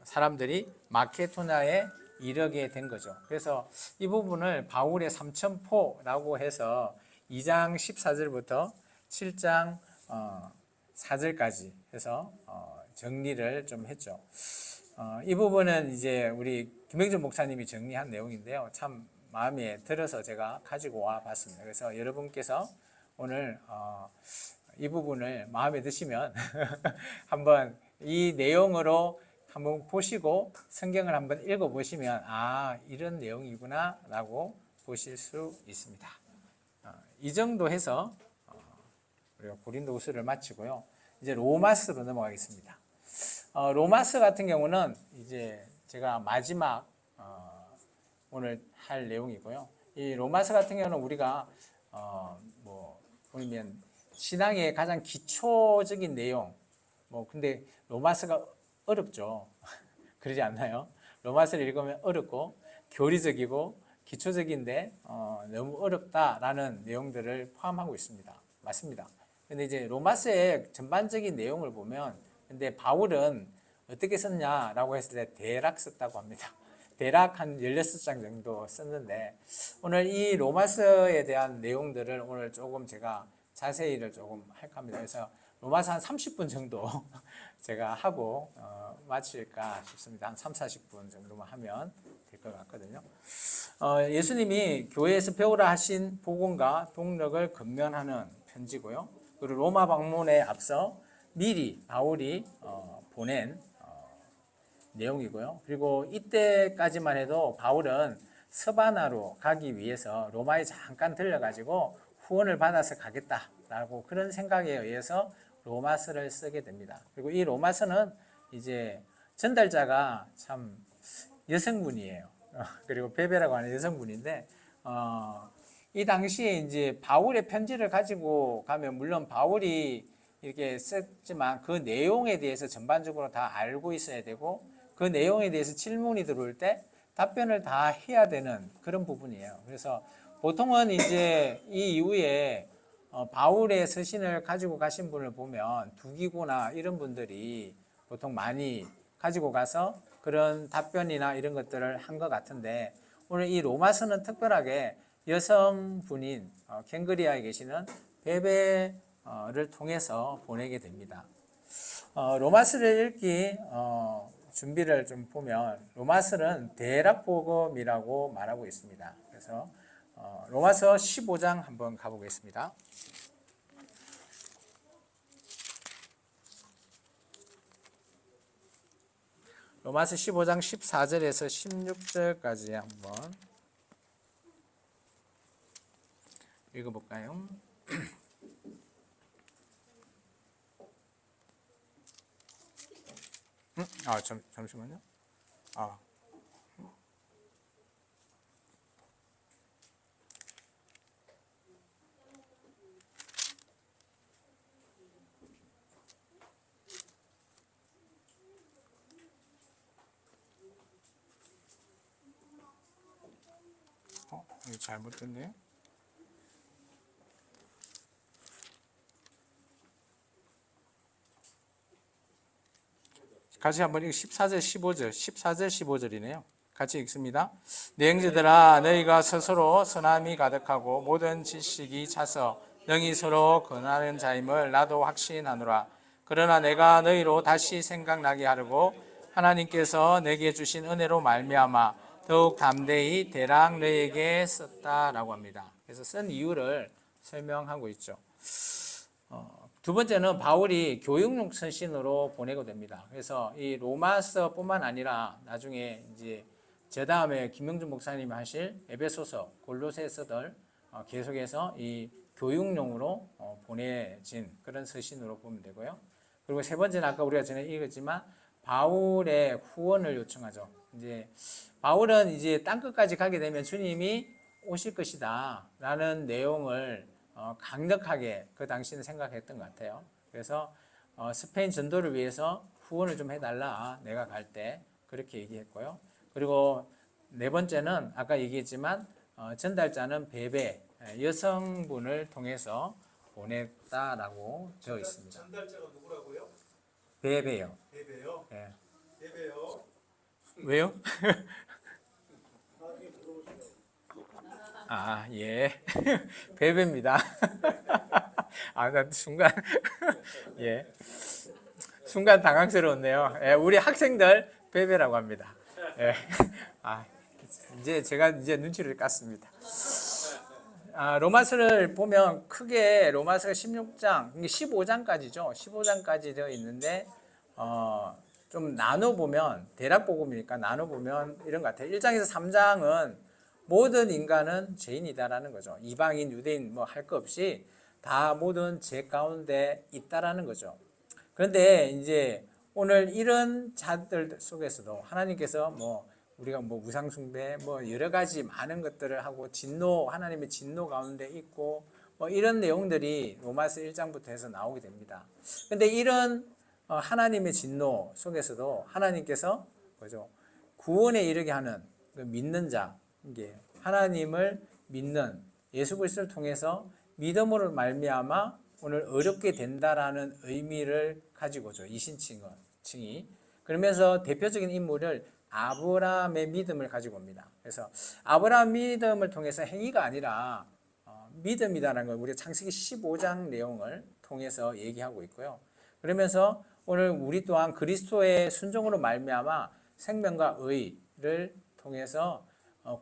사람들이 마케도나에 이르게 된 거죠. 그래서 이 부분을 바울의 삼천포라고 해서 2장 14절부터 7장 4절까지 해서 정리를 좀 했죠. 이 부분은 이제 우리 김영준 목사님이 정리한 내용인데요. 참 마음에 들어서 제가 가지고 와 봤습니다. 그래서 여러분께서 오늘 이 부분을 마음에 드시면 한번 이 내용으로 한번 보시고 성경을 한번 읽어보시면 이런 내용이구나 라고 보실 수 있습니다. 이 정도 해서 우리가 고린도후서를 마치고요. 이제 로마서로 넘어가겠습니다. 로마서 같은 경우는 이제 제가 마지막 오늘 할 내용이고요. 이 로마서 같은 경우는 우리가 보면 신앙의 가장 기초적인 내용, 근데 로마서가 어렵죠. 그러지 않나요? 로마서를 읽으면 어렵고 교리적이고 기초적인데 너무 어렵다라는 내용들을 포함하고 있습니다. 맞습니다. 근데 이제 로마서의 전반적인 내용을 보면, 근데 바울은 어떻게 썼냐라고 했을 때 대략 썼다고 합니다. 대략 한 16장 정도 썼는데, 오늘 이 로마서에 대한 내용들을 오늘 조금 제가 자세히를 조금 할까 합니다. 그래서 로마서 한 30분 정도 제가 하고 마칠까 싶습니다. 한 30-40분 정도만 하면 될 것 같거든요. 예수님이 교회에서 배우라 하신 복음과 동력을 건면하는 편지고요. 그리고 로마 방문에 앞서 미리 바울이 보낸 내용이고요. 그리고 이때까지만 해도 바울은 서바나로 가기 위해서 로마에 잠깐 들려가지고 후원을 받아서 가겠다라고 그런 생각에 의해서 로마서를 쓰게 됩니다. 그리고 이 로마서는 이제 전달자가 참 여성분이에요. 그리고 베베라고 하는 여성분인데, 이 당시에 이제 바울의 편지를 가지고 가면 물론 바울이 이렇게 썼지만 그 내용에 대해서 전반적으로 다 알고 있어야 되고, 그 내용에 대해서 질문이 들어올 때 답변을 다 해야 되는 그런 부분이에요. 그래서 보통은 이제 이 이후에 바울의 서신을 가지고 가신 분을 보면 두기고나 이런 분들이 보통 많이 가지고 가서 그런 답변이나 이런 것들을 한 것 같은데, 오늘 이 로마서는 특별하게 여성분인 캥그리아에 계시는 베베를 통해서 보내게 됩니다. 로마서를 읽기 준비를 좀 보면 로마서는 대략복음이라고 말하고 있습니다. 그래서 로마서 15장 한번 가보겠습니다. 로마서 15장 14절에서 16절까지 한번 읽어볼까요? 잠시만요. 이거 잘못됐네요. 같이 한번 14절 15절 14절 15절이네요. 같이 읽습니다. 내 형제들아 너희가 스스로 선함이 가득하고 모든 지식이 차서 능히 서로 권하는 자임을 나도 확신하노라. 그러나 내가 너희로 다시 생각나게 하려고 하나님께서 내게 주신 은혜로 말미암아 더욱 담대히 대랑 너희에게 썼다라고 합니다. 그래서 쓴 이유를 설명하고 있죠. 두 번째는 바울이 교육용 서신으로 보내고 됩니다. 그래서 이 로마서뿐만 아니라 나중에 이제 저 다음에 김명준 목사님이 하실 에베소서, 골로새서들 계속해서 이 교육용으로 보내진 그런 서신으로 보면 되고요. 그리고 세 번째는 아까 우리가 전에 읽었지만 바울의 후원을 요청하죠. 이제 바울은 이제 땅끝까지 가게 되면 주님이 오실 것이다라는 내용을 강력하게 그 당시는 생각했던 것 같아요. 그래서 스페인 전도를 위해서 후원을 좀 해달라, 내가 갈 때 그렇게 얘기했고요. 그리고 네 번째는 아까 얘기했지만 전달자는 베베 여성분을 통해서 보냈다라고 되어 있습니다. 전달자가 누구라고요? 베베요. 베베요. 예. 베베요. 왜요? 나중에 물어보세요. 아, 예. 베베입니다. 아, 나 순간 예. 순간 당황스러웠네요. 예, 우리 학생들 베베라고 합니다. 예. 아, 이제 제가 눈치를 깠습니다. 로마서를 보면 크게 로마서가 16장, 15장까지죠. 15장까지 되어 있는데 좀 나눠보면 대략복음이니까 나눠보면 이런 것 같아요. 1장에서 3장은 모든 인간은 죄인이다라는 거죠. 이방인, 유대인 뭐 할 거 없이 다 모든 죄 가운데 있다라는 거죠. 그런데 이제 오늘 이런 자들 속에서도 하나님께서 뭐 우리가 뭐 우상숭배 뭐 여러 가지 많은 것들을 하고 진노, 하나님의 진노 가운데 있고 뭐 이런 내용들이 로마서 1장부터 해서 나오게 됩니다. 근데 이런 하나님의 진노 속에서도 하나님께서 뭐죠? 구원에 이르게 하는 그 믿는 자, 이게 하나님을 믿는 예수 그리스도를 통해서 믿음으로 말미암아 오늘 어렵게 된다라는 의미를 가지고죠. 이신칭이. 그러면서 대표적인 인물을 아브라함의 믿음을 가지고 옵니다. 그래서 아브라함 믿음을 통해서 행위가 아니라 믿음이라는 걸 우리가 창세기 15장 내용을 통해서 얘기하고 있고요. 그러면서 오늘 우리 또한 그리스도의 순종으로 말미암아 생명과 의를 통해서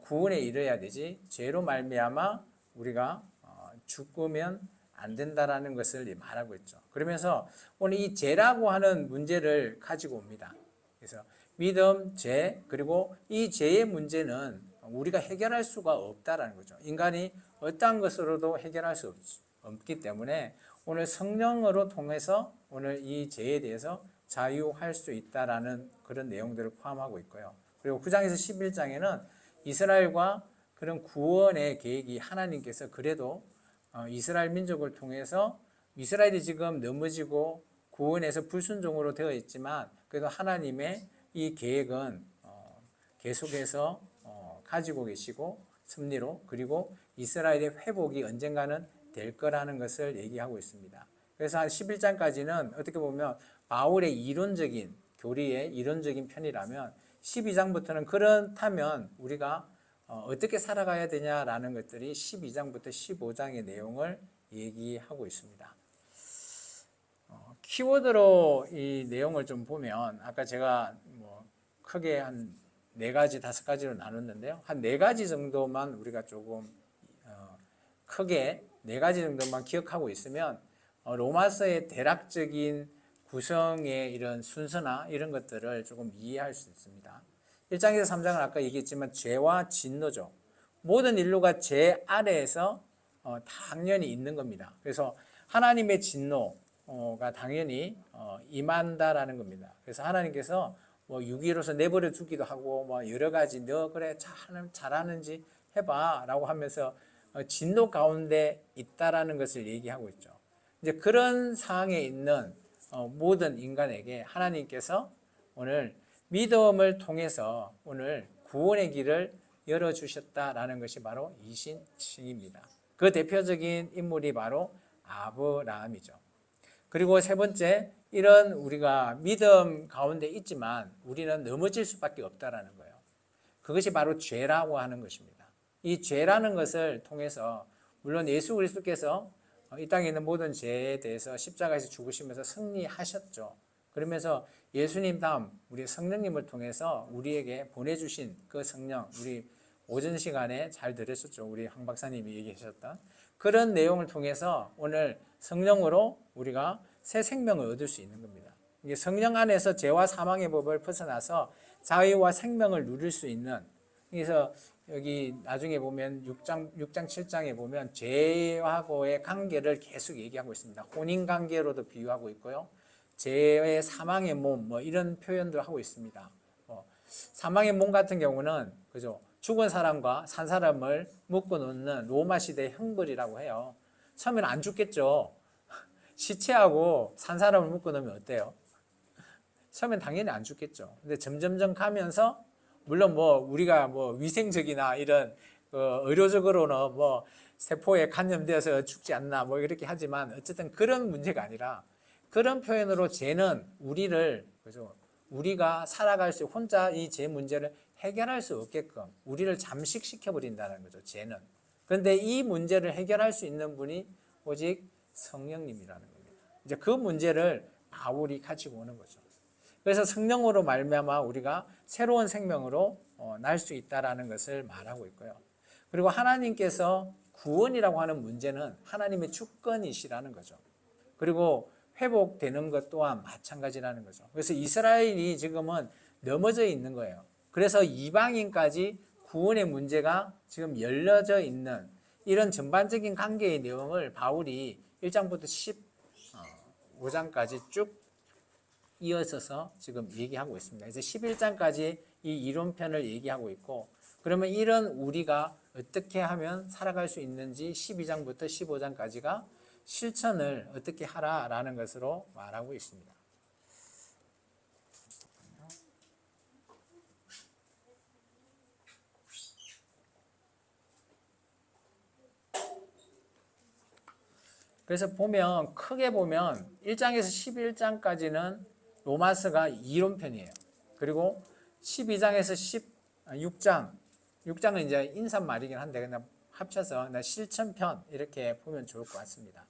구원에 이르러야 되지, 죄로 말미암아 우리가 죽으면 안 된다라는 것을 말하고 있죠. 그러면서 오늘 이 죄라고 하는 문제를 가지고 옵니다. 그래서 믿음, 죄, 그리고 이 죄의 문제는 우리가 해결할 수가 없다라는 거죠. 인간이 어떠한 것으로도 해결할 수 없기 때문에 오늘 성령으로 통해서 오늘 이 죄에 대해서 자유할 수 있다라는 그런 내용들을 포함하고 있고요. 그리고 9장에서 11장에는 이스라엘과 그런 구원의 계획이 하나님께서 그래도 이스라엘 민족을 통해서 이스라엘이 지금 넘어지고 구원에서 불순종으로 되어 있지만 그래도 하나님의 이 계획은 계속해서 가지고 계시고 섭리로, 그리고 이스라엘의 회복이 언젠가는 될 거라는 것을 얘기하고 있습니다. 그래서 한 11장까지는 어떻게 보면 바울의 이론적인 교리의 이론적인 편이라면 12장부터는 그렇다면 우리가 어떻게 살아가야 되냐라는 것들이 12장부터 15장의 내용을 얘기하고 있습니다. 키워드로 이 내용을 좀 보면 아까 제가 뭐 크게 한 4가지, 5가지로 나눴는데요. 한 4가지 정도만 우리가 조금 크게 4가지 정도만 기억하고 있으면 로마서의 대략적인 구성의 이런 순서나 이런 것들을 조금 이해할 수 있습니다. 1장에서 3장은 아까 얘기했지만 죄와 진노죠. 모든 인류가 죄 아래에서 당연히 있는 겁니다. 그래서 하나님의 진노가 당연히 임한다라는 겁니다. 그래서 하나님께서 뭐 유기로서 내버려 두기도 하고 뭐 여러 가지 너 그래 잘하는지 해봐라고 하면서 진노 가운데 있다라는 것을 얘기하고 있죠. 이제 그런 상황에 있는 모든 인간에게 하나님께서 오늘 믿음을 통해서 오늘 구원의 길을 열어주셨다라는 것이 바로 이신칭입니다. 그 대표적인 인물이 바로 아브라함이죠. 그리고 세 번째, 이런 우리가 믿음 가운데 있지만 우리는 넘어질 수밖에 없다라는 거예요. 그것이 바로 죄라고 하는 것입니다. 이 죄라는 것을 통해서 물론 예수 그리스도께서 이 땅에 있는 모든 죄에 대해서 십자가에서 죽으시면서 승리하셨죠. 그러면서 예수님 다음 우리 성령님을 통해서 우리에게 보내주신 그 성령, 우리 오전 시간에 잘 들으셨죠. 우리 황 박사님이 얘기하셨던 그런 내용을 통해서 오늘 성령으로 우리가 새 생명을 얻을 수 있는 겁니다. 이게 성령 안에서 죄와 사망의 법을 벗어나서 자유와 생명을 누릴 수 있는, 그래서 여기 나중에 보면 6장 7장에 보면 죄하고의 관계를 계속 얘기하고 있습니다. 혼인 관계로도 비유하고 있고요. 죄의 사망의 몸 뭐 이런 표현도 하고 있습니다. 사망의 몸 같은 경우는 그죠? 죽은 사람과 산 사람을 묶어 놓는 로마 시대의 형벌이라고 해요. 처음에는 안 죽겠죠. 시체하고 산 사람을 묶어 놓으면 어때요? 처음엔 당연히 안 죽겠죠. 근데 점점점 가면서 물론 뭐 우리가 뭐 위생적이나 이런 의료적으로는 뭐 세포에 감염되어서 죽지 않나 뭐 이렇게 하지만 어쨌든 그런 문제가 아니라 그런 표현으로 죄는 우리를 그죠? 우리가 살아갈 수 혼자 이 죄 문제를 해결할 수 없게끔 우리를 잠식시켜 버린다는 거죠. 죄는. 그런데 이 문제를 해결할 수 있는 분이 오직 성령님이라는 겁니다. 이제 그 문제를 바울이 가지고 오는 거죠. 그래서 성령으로 말미암아 우리가 새로운 생명으로 날 수 있다라는 것을 말하고 있고요. 그리고 하나님께서 구원이라고 하는 문제는 하나님의 주권이시라는 거죠. 그리고 회복되는 것 또한 마찬가지라는 거죠. 그래서 이스라엘이 지금은 넘어져 있는 거예요. 그래서 이방인까지 구원의 문제가 지금 열려져 있는 이런 전반적인 관계의 내용을 바울이 1장부터 15장까지 쭉 이어서서 지금 얘기하고 있습니다. 그래서 11장까지 이 이론편을 얘기하고 있고, 그러면 이런 우리가 어떻게 하면 살아갈 수 있는지 12장부터 15장까지가 실천을 어떻게 하라라는 것으로 말하고 있습니다. 그래서 보면 크게 보면 1장에서 11장까지는 로마서가 이론편이에요. 그리고 12장에서 6장은 이제 인사말이긴 한데 그냥 합쳐서 그냥 실천편 이렇게 보면 좋을 것 같습니다.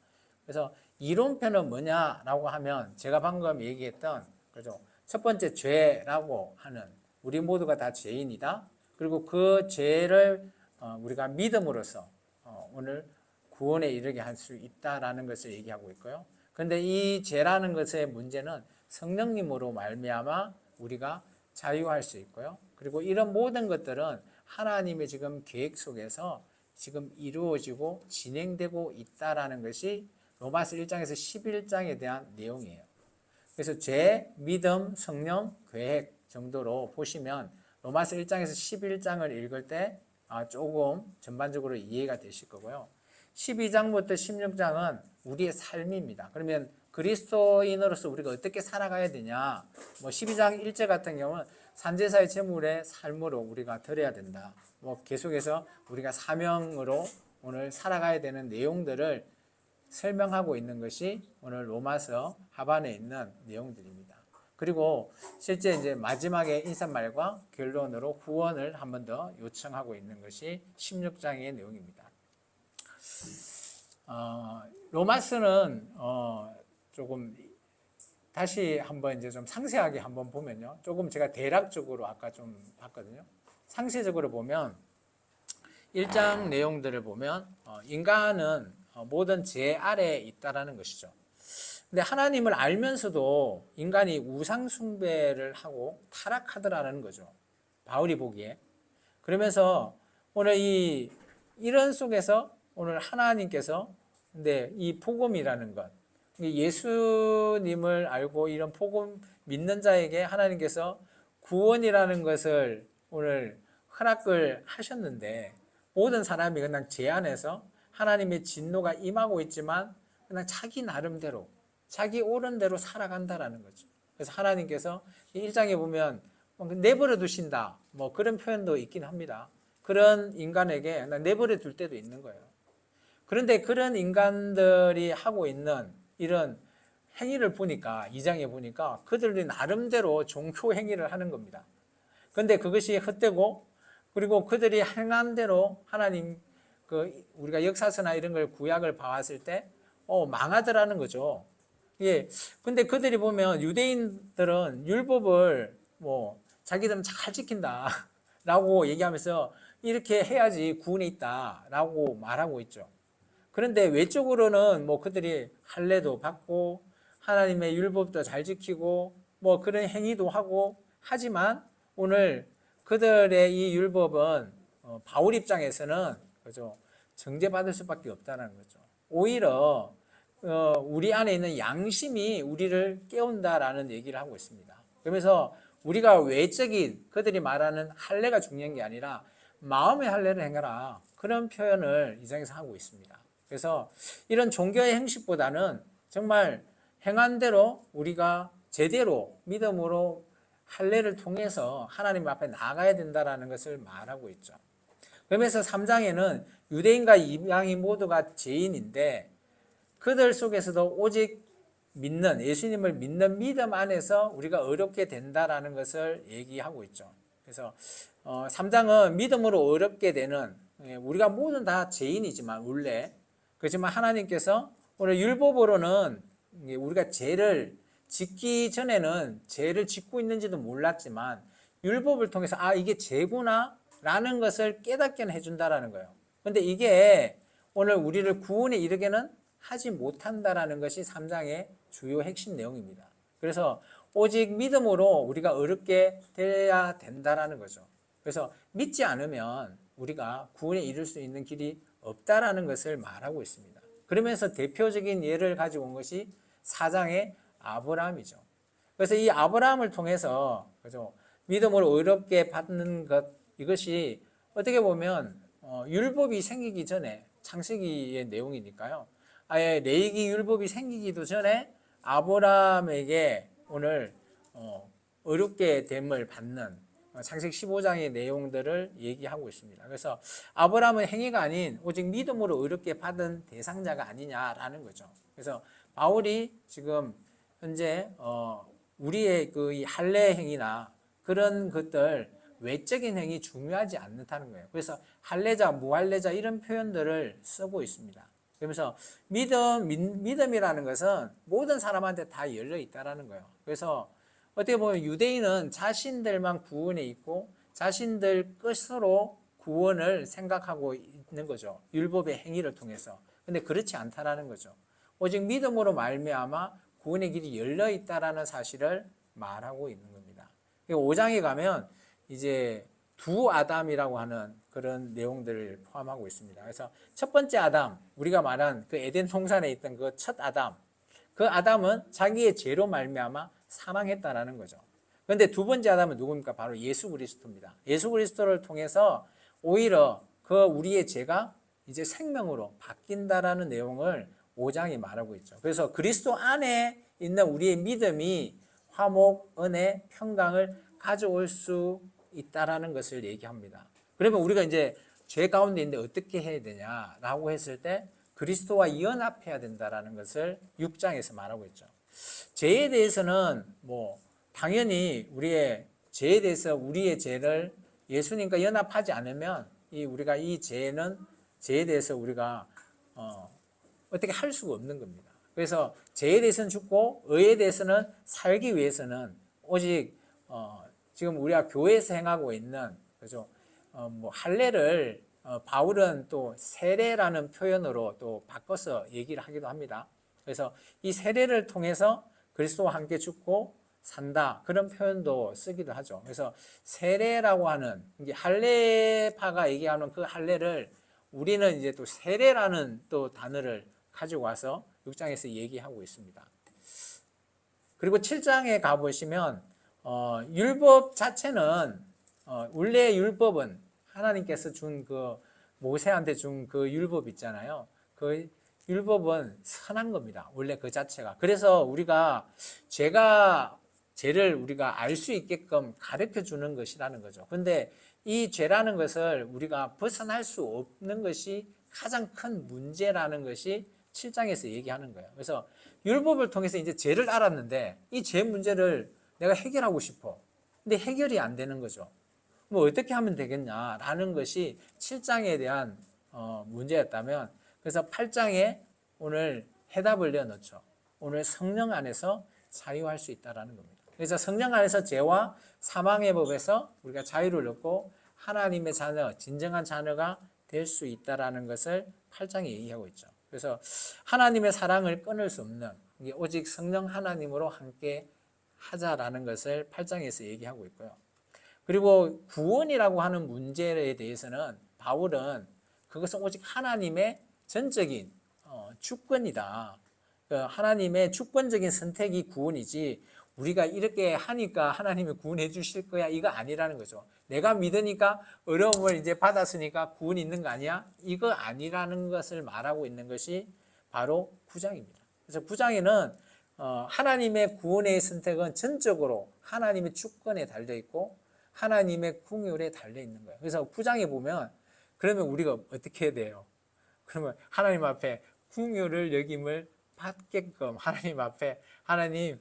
그래서 이론편은 뭐냐라고 하면 제가 방금 얘기했던 그죠? 첫 번째 죄라고 하는 우리 모두가 다 죄인이다. 그리고 그 죄를 우리가 믿음으로써 오늘 구원에 이르게 할 수 있다라는 것을 얘기하고 있고요. 그런데 이 죄라는 것의 문제는 성령님으로 말미암아 우리가 자유할 수 있고요. 그리고 이런 모든 것들은 하나님의 지금 계획 속에서 지금 이루어지고 진행되고 있다라는 것이 로마서 1장에서 11장에 대한 내용이에요. 그래서 죄, 믿음, 성령, 계획 정도로 보시면 로마서 1장에서 11장을 읽을 때 조금 전반적으로 이해가 되실 거고요. 12장부터 16장은 우리의 삶입니다. 그러면 그리스도인으로서 우리가 어떻게 살아가야 되냐? 뭐 12장 1절 같은 경우는 산제사의 제물의 삶으로 우리가 드려야 된다. 뭐 계속해서 우리가 사명으로 오늘 살아가야 되는 내용들을 설명하고 있는 것이 오늘 로마서 하반에 있는 내용들입니다. 그리고 실제 이제 마지막에 인사말과 결론으로 후원을 한 번 더 요청하고 있는 것이 16장의 내용입니다. 로마서는 조금 다시 한번 이제 좀 상세하게 한번 보면요. 조금 제가 대략적으로 아까 좀 봤거든요. 상세적으로 보면 1장 내용들을 보면 인간은 모든 죄 아래에 있다라는 것이죠. 근데 하나님을 알면서도 인간이 우상 숭배를 하고 타락하더라는 거죠. 바울이 보기에. 그러면서 오늘 이런 속에서 오늘 하나님께서 근데 이 복음이라는 것, 예수님을 알고 이런 복음 믿는 자에게 하나님께서 구원이라는 것을 오늘 허락을 하셨는데 모든 사람이 그냥 죄 안에서 하나님의 진노가 임하고 있지만 그냥 자기 나름대로 자기 옳은 대로 살아간다라는 거죠. 그래서 하나님께서 1장에 보면 내버려 두신다 뭐 그런 표현도 있긴 합니다. 그런 인간에게 내버려 둘 때도 있는 거예요. 그런데 그런 인간들이 하고 있는 이런 행위를 보니까 2장에 보니까 그들이 나름대로 종교 행위를 하는 겁니다. 그런데 그것이 헛되고 그리고 그들이 행한 대로 하나님 우리가 역사서나 이런 걸 구약을 봐왔을 때 망하더라는 거죠. 예. 근데 그들이 보면 유대인들은 율법을 뭐 자기들은 잘 지킨다라고 얘기하면서 이렇게 해야지 구원이 있다라고 말하고 있죠. 그런데 외적으로는 뭐 그들이 할례도 받고 하나님의 율법도 잘 지키고 뭐 그런 행위도 하고 하지만 오늘 그들의 이 율법은 바울 입장에서는 그죠 정죄받을 수밖에 없다는 거죠. 오히려 우리 안에 있는 양심이 우리를 깨운다라는 얘기를 하고 있습니다. 그러면서 우리가 외적인 그들이 말하는 할례가 중요한 게 아니라 마음의 할례를 행하라 그런 표현을 이 장에서 하고 있습니다. 그래서 이런 종교의 행식보다는 정말 행한 대로 우리가 제대로 믿음으로 할례를 통해서 하나님 앞에 나가야 된다는 것을 말하고 있죠. 그러면서 3장에는 유대인과 이방인 모두가 죄인인데 그들 속에서도 오직 믿는 예수님을 믿는 믿음 안에서 우리가 어렵게 된다라는 것을 얘기하고 있죠. 그래서 3장은 믿음으로 어렵게 되는 우리가 모두 다 죄인이지만 원래 그렇지만 하나님께서 오늘 율법으로는 우리가 죄를 짓기 전에는 죄를 짓고 있는지도 몰랐지만 율법을 통해서 이게 죄구나 라는 것을 깨닫게 해준다라는 거예요. 근데 이게 오늘 우리를 구원에 이르게는 하지 못한다라는 것이 3장의 주요 핵심 내용입니다. 그래서 오직 믿음으로 우리가 어렵게 돼야 된다라는 거죠. 그래서 믿지 않으면 우리가 구원에 이를 수 있는 길이 없다라는 것을 말하고 있습니다. 그러면서 대표적인 예를 가지고 온 것이 4장의 아브라함이죠. 그래서 이 아브라함을 통해서 그죠? 믿음으로 어렵게 받는 것 이것이 어떻게 보면 율법이 생기기 전에 창세기의 내용이니까요. 아예 레위기 율법이 생기기도 전에 아브라함에게 오늘 어렵게 됨을 받는 창세기 15장의 내용들을 얘기하고 있습니다. 그래서 아브라함은 행위가 아닌 오직 믿음으로 어렵게 받은 대상자가 아니냐라는 거죠. 그래서 바울이 지금 현재 우리의 그 이 할례 행위나 그런 것들 외적인 행위 중요하지 않다는 거예요. 그래서 할례자, 무할례자 이런 표현들을 쓰고 있습니다. 그러면서 믿음이라는 것은 모든 사람한테 다 열려 있다라는 거예요. 그래서 어떻게 보면 유대인은 자신들만 구원에 있고 자신들 끝으로 구원을 생각하고 있는 거죠. 율법의 행위를 통해서. 근데 그렇지 않다라는 거죠. 오직 믿음으로 말미암아 구원의 길이 열려 있다라는 사실을 말하고 있는 겁니다. 5장에 가면 이제 두 아담이라고 하는 그런 내용들을 포함하고 있습니다. 그래서 첫 번째 아담, 우리가 말한 그 에덴 동산에 있던 그 첫 아담, 그 아담은 자기의 죄로 말미암아 사망했다라는 거죠. 그런데 두 번째 아담은 누굽니까? 바로 예수 그리스도입니다. 예수 그리스도를 통해서 오히려 그 우리의 죄가 이제 생명으로 바뀐다라는 내용을 5장이 말하고 있죠. 그래서 그리스도 안에 있는 우리의 믿음이 화목, 은혜, 평강을 가져올 수 있다라는 것을 얘기합니다. 그러면 우리가 이제 죄 가운데 있는데 어떻게 해야 되냐라고 했을 때 그리스도와 연합해야 된다라는 것을 6장에서 말하고 있죠. 죄에 대해서는 뭐 당연히 우리의 죄에 대해서 우리의 죄를 예수님과 연합하지 않으면 우리가 이 죄에 대해서 우리가 어떻게 할 수가 없는 겁니다. 그래서 죄에 대해서는 죽고 의에 대해서는 살기 위해서는 오직 지금 우리가 교회에서 행하고 있는 그죠? 뭐 할례를 바울은 또 세례라는 표현으로 또 바꿔서 얘기를 하기도 합니다. 그래서 이 세례를 통해서 그리스도와 함께 죽고 산다 그런 표현도 쓰기도 하죠. 그래서 세례라고 하는 이게 할례파가 얘기하는 그 할례를 우리는 이제 또 세례라는 또 단어를 가지고 와서 6장에서 얘기하고 있습니다. 그리고 7장에 가보시면 율법 자체는 원래 율법은 하나님께서 준 그 모세한테 준 그 율법 있잖아요. 그 율법은 선한 겁니다. 원래 그 자체가. 그래서 우리가 죄를 우리가 알 수 있게끔 가르쳐 주는 것이라는 거죠. 근데 이 죄라는 것을 우리가 벗어날 수 없는 것이 가장 큰 문제라는 것이 7장에서 얘기하는 거예요. 그래서 율법을 통해서 이제 죄를 알았는데 이 죄 문제를 내가 해결하고 싶어. 근데 해결이 안 되는 거죠. 뭐 어떻게 하면 되겠냐라는 것이 7장에 대한 문제였다면 그래서 8장에 오늘 해답을 내어놓죠. 오늘 성령 안에서 자유할 수 있다는 겁니다. 그래서 성령 안에서 죄와 사망의 법에서 우리가 자유를 얻고 하나님의 자녀, 진정한 자녀가 될 수 있다는 것을 8장에 얘기하고 있죠. 그래서 하나님의 사랑을 끊을 수 없는, 오직 성령 하나님으로 함께 하자라는 것을 8장에서 얘기하고 있고요. 그리고 구원이라고 하는 문제에 대해서는 바울은 그것은 오직 하나님의 전적인 주권이다. 하나님의 주권적인 선택이 구원이지 우리가 이렇게 하니까 하나님이 구원해 주실 거야 이거 아니라는 거죠. 내가 믿으니까 어려움을 이제 받았으니까 구원이 있는 거 아니야? 이거 아니라는 것을 말하고 있는 것이 바로 9장입니다. 그래서 9장에는 하나님의 구원의 선택은 전적으로 하나님의 주권에 달려 있고 하나님의 긍휼에 달려 있는 거예요. 그래서 9장에 보면 그러면 우리가 어떻게 해야 돼요? 그러면 하나님 앞에 긍휼을 여김을 받게끔 하나님 앞에 하나님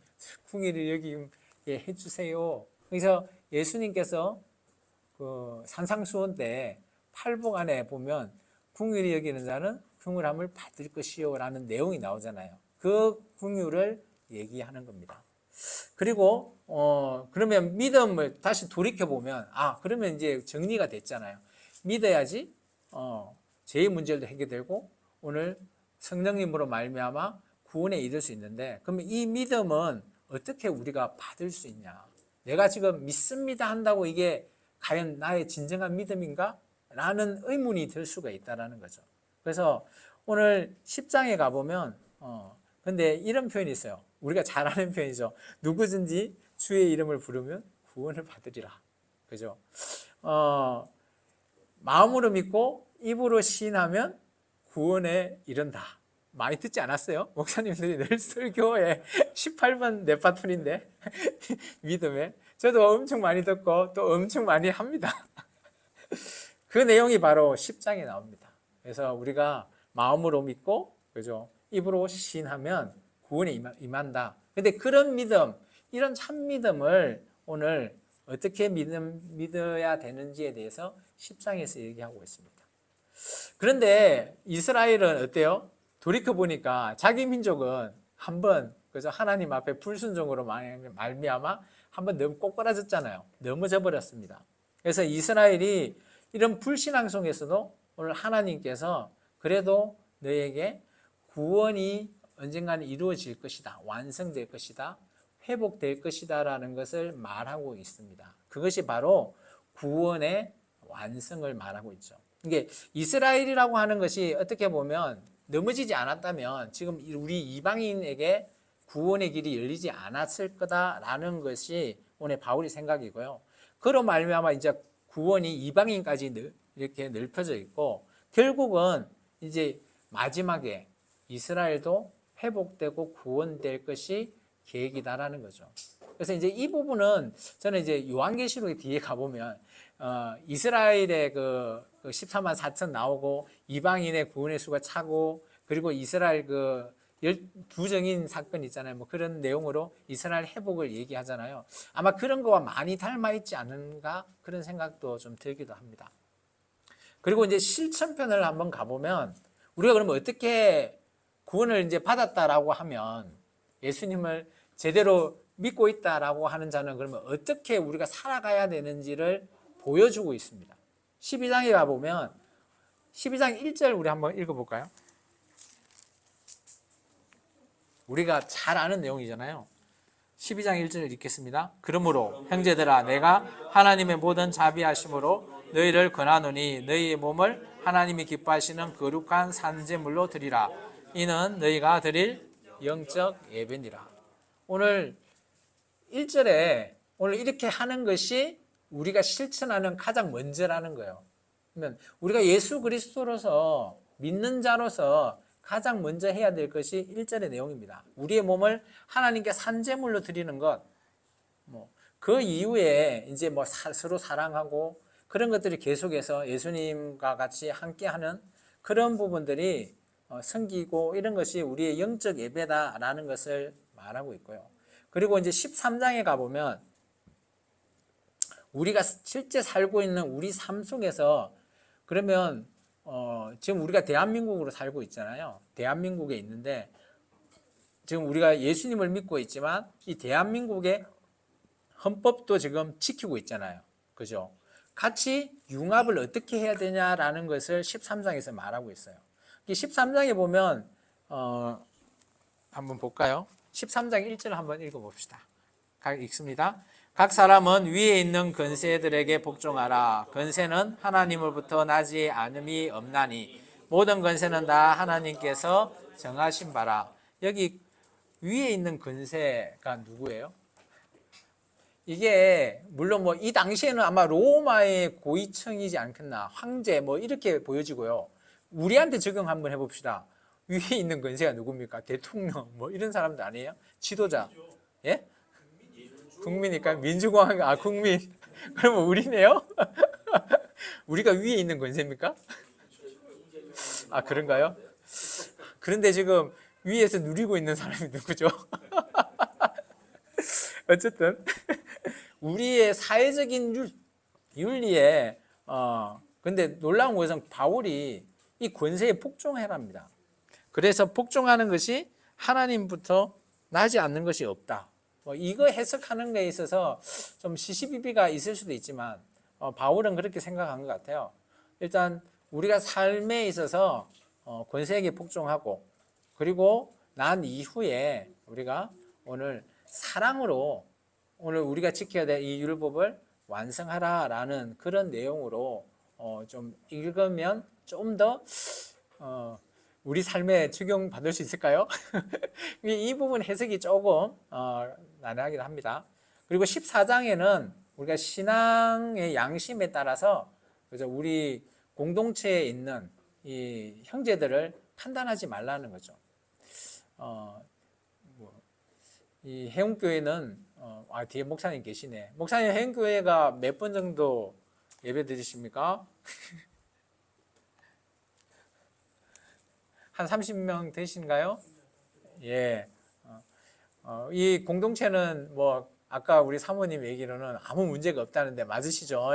긍휼을 여김게 해주세요. 그래서 예수님께서 그 산상수훈 때 팔복 안에 보면 긍휼히 여기는 자는 긍휼함을 받을 것이요 라는 내용이 나오잖아요. 그 긍휼을 얘기하는 겁니다. 그리고 그러면 믿음을 다시 돌이켜 보면 그러면 이제 정리가 됐잖아요. 믿어야지 죄의 문제도 해결되고 오늘 성령님으로 말미암아 구원에 이를 수 있는데, 그러면 이 믿음은 어떻게 우리가 받을 수 있냐? 내가 지금 믿습니다 한다고 이게 과연 나의 진정한 믿음인가? 라는 의문이 들 수가 있다는 거죠. 그래서 오늘 10장에 가보면 근데 이런 표현이 있어요. 우리가 잘 아는 표현이죠. 누구든지 주의 이름을 부르면 구원을 받으리라. 그죠? 마음으로 믿고 입으로 시인하면 구원에 이른다. 많이 듣지 않았어요? 목사님들이 늘 설교에 18번 네파툴인데 믿음에 저도 엄청 많이 듣고 또 엄청 많이 합니다. 그 내용이 바로 10장에 나옵니다. 그래서 우리가 마음으로 믿고 그죠? 입으로 시인하면 구원에 임한다. 근데 그런 믿음, 이런 참 믿음을 오늘 어떻게 믿어야 되는지에 대해서 10장에서 얘기하고 있습니다. 그런데 이스라엘은 어때요? 돌이켜보니까 자기 민족은 한번 그래서 하나님 앞에 불순종으로 말미암아 한번 너무 꼬꾸라졌잖아요. 넘어져 버렸습니다. 그래서 이스라엘이 이런 불신앙 속에서도 오늘 하나님께서 그래도 너에게 구원이 언젠가는 이루어질 것이다. 완성될 것이다. 회복될 것이다 라는 것을 말하고 있습니다. 그것이 바로 구원의 완성을 말하고 있죠. 이게 이스라엘이라고 하는 것이 어떻게 보면 넘어지지 않았다면 지금 우리 이방인에게 구원의 길이 열리지 않았을 거다라는 것이 오늘 바울의 생각이고요. 그로 말미암아 이제 구원이 이방인까지 이렇게 넓혀져 있고 결국은 이제 마지막에 이스라엘도 회복되고 구원될 것이 계획이다라는 거죠. 그래서 이제 이 부분은 저는 이제 요한계시록 뒤에 가보면 이스라엘의 그 14만 4천 나오고 이방인의 구원의 수가 차고 그리고 이스라엘 그 12정인 사건 있잖아요. 뭐 그런 내용으로 이스라엘 회복을 얘기하잖아요. 아마 그런 거와 많이 닮아 있지 않은가 그런 생각도 좀 들기도 합니다. 그리고 이제 실천편을 한번 가보면 우리가 그러면 어떻게 구원을 이제 받았다라고 하면 예수님을 제대로 믿고 있다라고 하는 자는 그러면 어떻게 우리가 살아가야 되는지를 보여주고 있습니다. 12장에 가보면 12장 1절 우리 한번 읽어볼까요? 우리가 잘 아는 내용이잖아요. 12장 1절을 읽겠습니다. 그러므로 형제들아 내가 하나님의 모든 자비하심으로 너희를 권하노니 너희의 몸을 하나님이 기뻐하시는 거룩한 산제물로 드리라. 이는 너희가 드릴 영적 예배니라. 오늘 1절에 오늘 이렇게 하는 것이 우리가 실천하는 가장 먼저라는 거예요. 그러면 우리가 예수 그리스도로서 믿는 자로서 가장 먼저 해야 될 것이 1절의 내용입니다. 우리의 몸을 하나님께 산제물로 드리는 것. 그 이후에 이제 서로 사랑하고 그런 것들이 계속해서 예수님과 같이 함께하는 그런 부분들이 섬기고 이런 것이 우리의 영적 예배다라는 것을 말하고 있고요. 그리고 이제 13장에 가보면 우리가 실제 살고 있는 우리 삶 속에서 그러면 지금 우리가 대한민국으로 살고 있잖아요. 대한민국에 있는데 지금 우리가 예수님을 믿고 있지만 이 대한민국의 헌법도 지금 지키고 있잖아요. 그죠? 같이 융합을 어떻게 해야 되냐라는 것을 13장에서 말하고 있어요. 13장에 보면 한번 볼까요? 13장 1절 한번 읽어봅시다. 읽습니다. 각 사람은 위에 있는 권세들에게 복종하라. 권세는 하나님으로부터 나지 않음이 없나니 모든 권세는 다 하나님께서 정하신 바라. 여기 위에 있는 권세가 누구예요? 이게 물론 뭐 이 당시에는 아마 로마의 고위층이지 않겠나, 황제 뭐 이렇게 보여지고요. 우리한테 적용 한번 해봅시다. 위에 있는 권세가 누굽니까? 대통령 뭐 이런 사람들 아니에요? 지도자. 예? 국민이니까 민주공화국 국민. 그러면 우리네요? 우리가 위에 있는 권세입니까? 그런가요? 그런데 지금 위에서 누리고 있는 사람이 누구죠? 어쨌든 우리의 사회적인 윤리에 근데 놀라운 것은 바울이 이 권세에 복종해랍니다. 그래서 복종하는 것이 하나님부터 나지 않는 것이 없다. 이거 해석하는 데 있어서 좀 시시비비가 있을 수도 있지만 바울은 그렇게 생각한 것 같아요. 일단 우리가 삶에 있어서 권세에게 복종하고 그리고 난 이후에 우리가 오늘 사랑으로 오늘 우리가 지켜야 될 이 율법을 완성하라라는 그런 내용으로 좀 읽으면 좀 더 우리 삶에 적용받을 수 있을까요? 이 부분 해석이 조금 난해하긴 합니다. 그리고 14장에는 우리가 신앙의 양심에 따라서 그래서 우리 공동체에 있는 이 형제들을 판단하지 말라는 거죠. 이 해운교회는 뒤에 목사님 계시네. 목사님 해운교회가 몇 번 정도 예배 드리십니까? 한 30명 되신가요? 예. 이 공동체는 뭐 아까 우리 사모님 얘기로는 아무 문제가 없다는데 맞으시죠?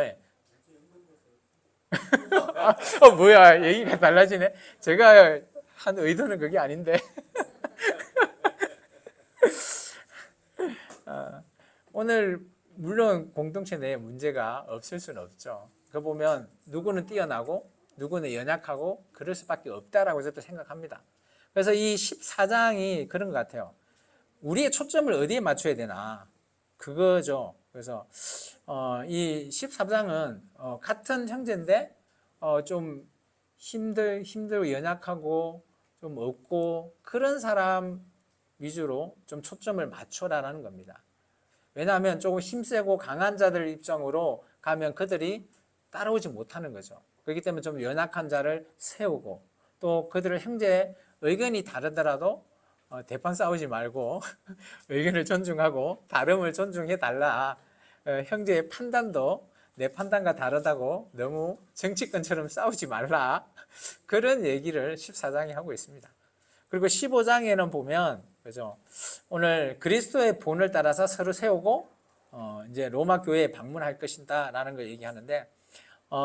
뭐야 얘기가 달라지네. 제가 한 의도는 그게 아닌데. 오늘 물론 공동체 내에 문제가 없을 수는 없죠. 그 보면 누구는 뛰어나고 누구는 연약하고 그럴 수밖에 없다라고 저도 생각합니다. 그래서 이 14장이 그런 것 같아요. 우리의 초점을 어디에 맞춰야 되나 그거죠. 그래서 이 14장은 같은 형제인데 좀 힘들고 연약하고 좀 없고 그런 사람 위주로 좀 초점을 맞춰라라는 겁니다. 왜냐하면 조금 힘세고 강한 자들 입장으로 가면 그들이 따라오지 못하는 거죠. 그렇기 때문에 좀 연약한 자를 세우고 또 그들의 형제 의견이 다르더라도 대판 싸우지 말고 의견을 존중하고 다름을 존중해 달라. 형제의 판단도 내 판단과 다르다고 너무 정치권처럼 싸우지 말라. 그런 얘기를 14장에 하고 있습니다. 그리고 15장에는 보면 그죠? 오늘 그리스도의 본을 따라서 서로 세우고 이제 로마 교회에 방문할 것이다라는 걸 얘기하는데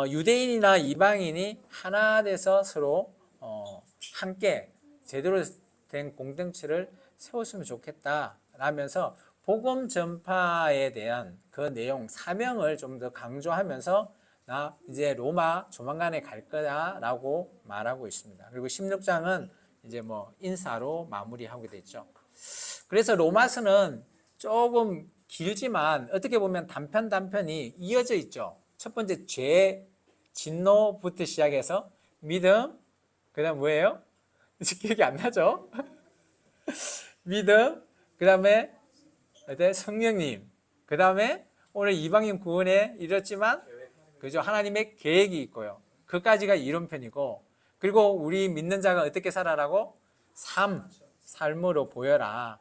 유대인이나 이방인이 하나 돼서 서로 함께 제대로 된 공동체를 세웠으면 좋겠다라면서 복음 전파에 대한 그 내용 사명을 좀 더 강조하면서 나 이제 로마 조만간에 갈 거다라고 말하고 있습니다. 그리고 16장은 이제 뭐 인사로 마무리하게 됐죠. 그래서 로마서는 조금 길지만 어떻게 보면 단편이 이어져 있죠. 첫 번째 죄, 진노부터 시작해서 믿음, 그 다음 뭐예요? 기억이 안 나죠? 믿음, 그 다음에 성령님, 그 다음에 오늘 이방인 구원에 이뤘지만 그죠? 하나님의 계획이 있고요. 그까지가 이론편이고 그리고 우리 믿는 자가 어떻게 살아라고? 삶으로 보여라.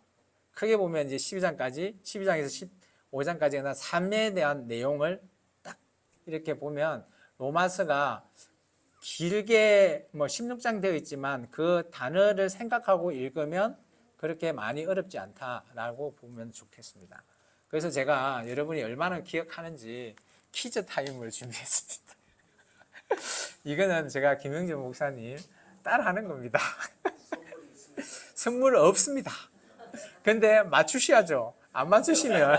크게 보면 이제 12장에서 15장까지는 삶에 대한 내용을 딱 이렇게 보면 로마서가 길게 뭐 16장 되어 있지만 그 단어를 생각하고 읽으면 그렇게 많이 어렵지 않다라고 보면 좋겠습니다. 그래서 제가 여러분이 얼마나 기억하는지 퀴즈 타임을 준비했습니다. 이거는 제가 김영재 목사님 따라하는 겁니다. 선물 없습니다. 근데 맞추셔야죠. 안 맞추시면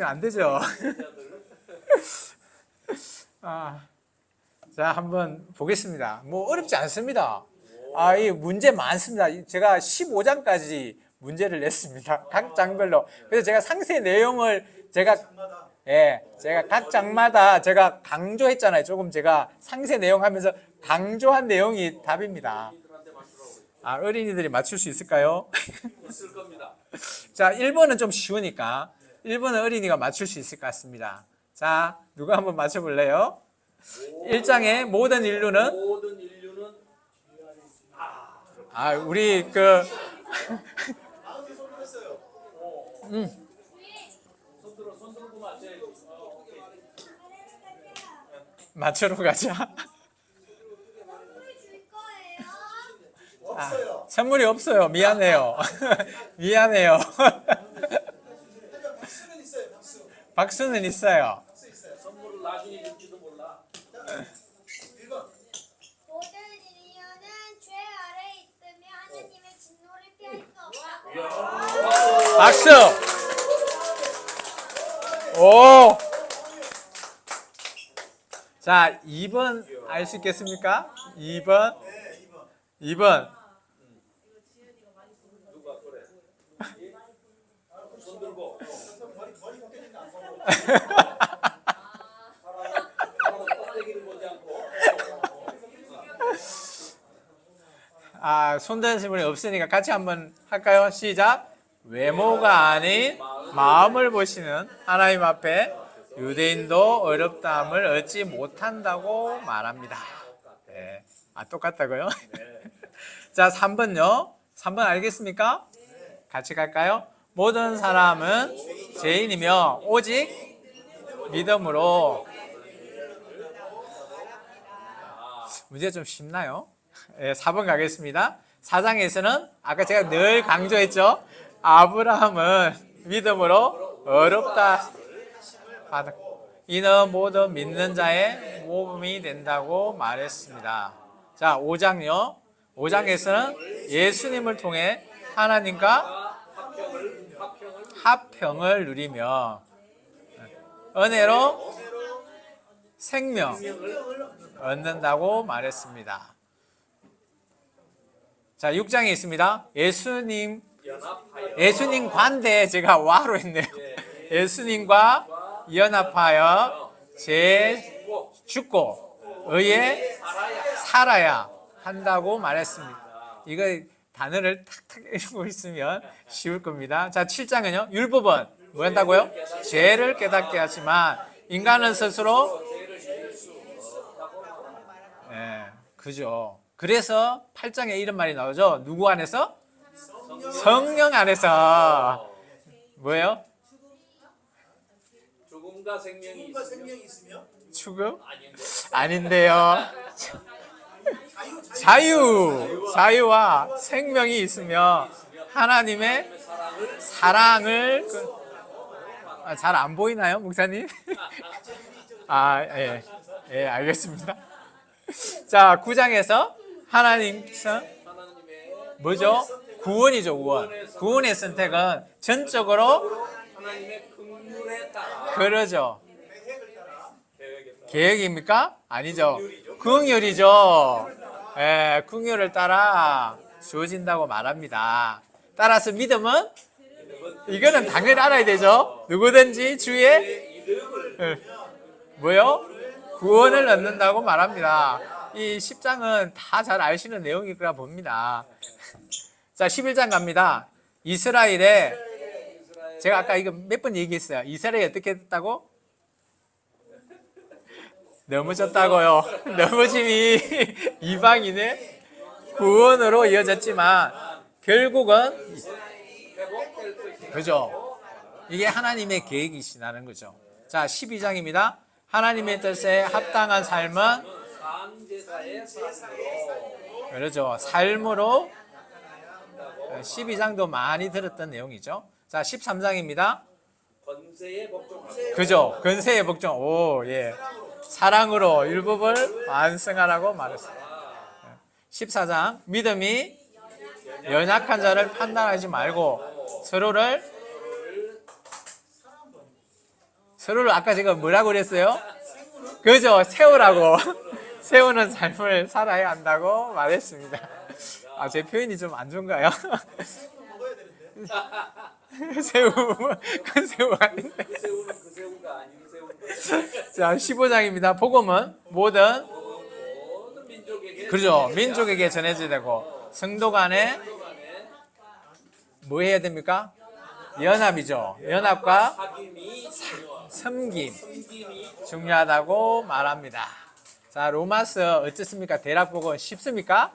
안 되죠. 자, 한번 보겠습니다. 뭐 어렵지 않습니다. 이 문제 많습니다. 제가 15장까지 문제를 냈습니다. 각 장별로. 그래서 제가 상세 내용을 제가 각 장마다 제가 강조했잖아요. 조금 제가 상세 내용 하면서 강조한 내용이 답입니다. 어린이들이 맞출 수 있을까요? 있을 겁니다. 자, 1번은 좀 쉬우니까 1번은 어린이가 맞출 수 있을 것 같습니다. 자, 누가 한번 맞춰볼래요? 1장의 모든 인류는 우리 손 들고 맞춰야지. 맞추러 가자. 없어요. 선물이 없어요. 미안해요. 미안해요. 박수는 있어요. 박수. 박수는 있어요. 박수 있어요. 선물을 나중에 줄지도 몰라. 1번. 모든 인류는 죄 아래 있으며 하나님의 진노를 피할 수 없다고. 박수. 오. 자, 2번 알 수 있겠습니까? 2번. 네, 2번. 2번. 누가 그래? 손 들고. 머리 벗겨진다 안 보고. 사람은 껍데기를 보지 않고. 손드는 분이 없으니까 같이 한번 할까요? 시작. 외모가 아닌 마음을 보시는 하나님 앞에 유대인도 어렵다함을 얻지 못한다고 말합니다. 네. 똑같다고요? 자, 3번요. 3번 알겠습니까? 같이 갈까요? 모든 사람은 죄인이며 오직 믿음으로. 문제 좀 쉽나요? 4번 가겠습니다. 4장에서는 아까 제가 늘 강조했죠. 아브라함은 믿음으로 어렵다 받았. 이는 모두 믿는 자의 모범이 된다고 말했습니다. 자, 5장요. 5장에서는 예수님을 통해 하나님과 화평을 누리며 은혜로 생명을 얻는다고 말했습니다. 자, 6장에 있습니다. 예수님 관대 제가 와로 했네요. 예수님과 연합하여 죽고 의에 살아야 한다고 말했습니다. 이거 단어를 탁탁 읽고 있으면 쉬울 겁니다. 자, 7장은요. 율법은 뭐 한다고요? 죄를 깨닫게 하지만 인간은 스스로 그죠. 그래서 8장에 이런 말이 나오죠. 누구 안에서? 성령 안에서. 뭐예요? 죽음과 생명이 죽음과 있으며 생명이 있으며 죽음? 아닌데. 아닌데요. 자유와 생명이 있으며 하나님의 사랑을 잘 안 보이나요, 목사님? 예, 알겠습니다. 자, 9장에서 하나님께서 뭐죠? 구원이죠, 구원. 구원의 선택은 전적으로 하나님의 긍휼에 따라 그러죠. 계획에 따라 계획입니까? 아니죠. 긍휼이죠. 예, 긍휼을 따라 주어진다고 말합니다. 따라서 믿음은 이거는 당연히 알아야 되죠. 누구든지 주의 뭐요? 구원을 얻는다고 말합니다. 이 10장은 다 잘 아시는 내용일 거라 봅니다. 자, 11장 갑니다. 이스라엘에 제가 아까 이거 몇 번 얘기했어요. 이스라엘이 어떻게 됐다고? 넘어졌다고요. 넘어짐이 이방인의 구원으로 이어졌지만 결국은 그죠. 이게 하나님의 계획이시라는 거죠. 자, 12장입니다. 하나님의 뜻에 합당한 삶은 제사의 삶으로 그러죠. 삶으로 12장도 많이 들었던 내용이죠. 자, 13장입니다. 권세에 복종하고 그죠. 근세의 복종. 오, 예. 사랑으로 율법을 완성하라고 말했어요. 14장 믿음이 연약한 자를 판단하지 말고 서로를 아까 제가 뭐라고 그랬어요? 그죠? 세우라고. 세우는 삶을 살아야 한다고 말했습니다. 아, 제 표현이 좀 안 좋은가요? 먹어야 되는데. 새우, 큰 새우 아닌데. 그 새우는 그 새우가 아닌 새우. 자, 15장입니다. 복음은 모든 민족에게 그죠? 민족에게 전해져야 되고 성도 간에 뭐 해야 됩니까? 연합이죠. 연합과 사귐이 중요하고 섬김 섬김이 중요하다고 말합니다. 자, 로마서 어떻습니까? 대략 복음 쉽습니까?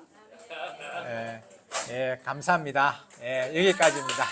예, 감사합니다. 예, 여기까지입니다.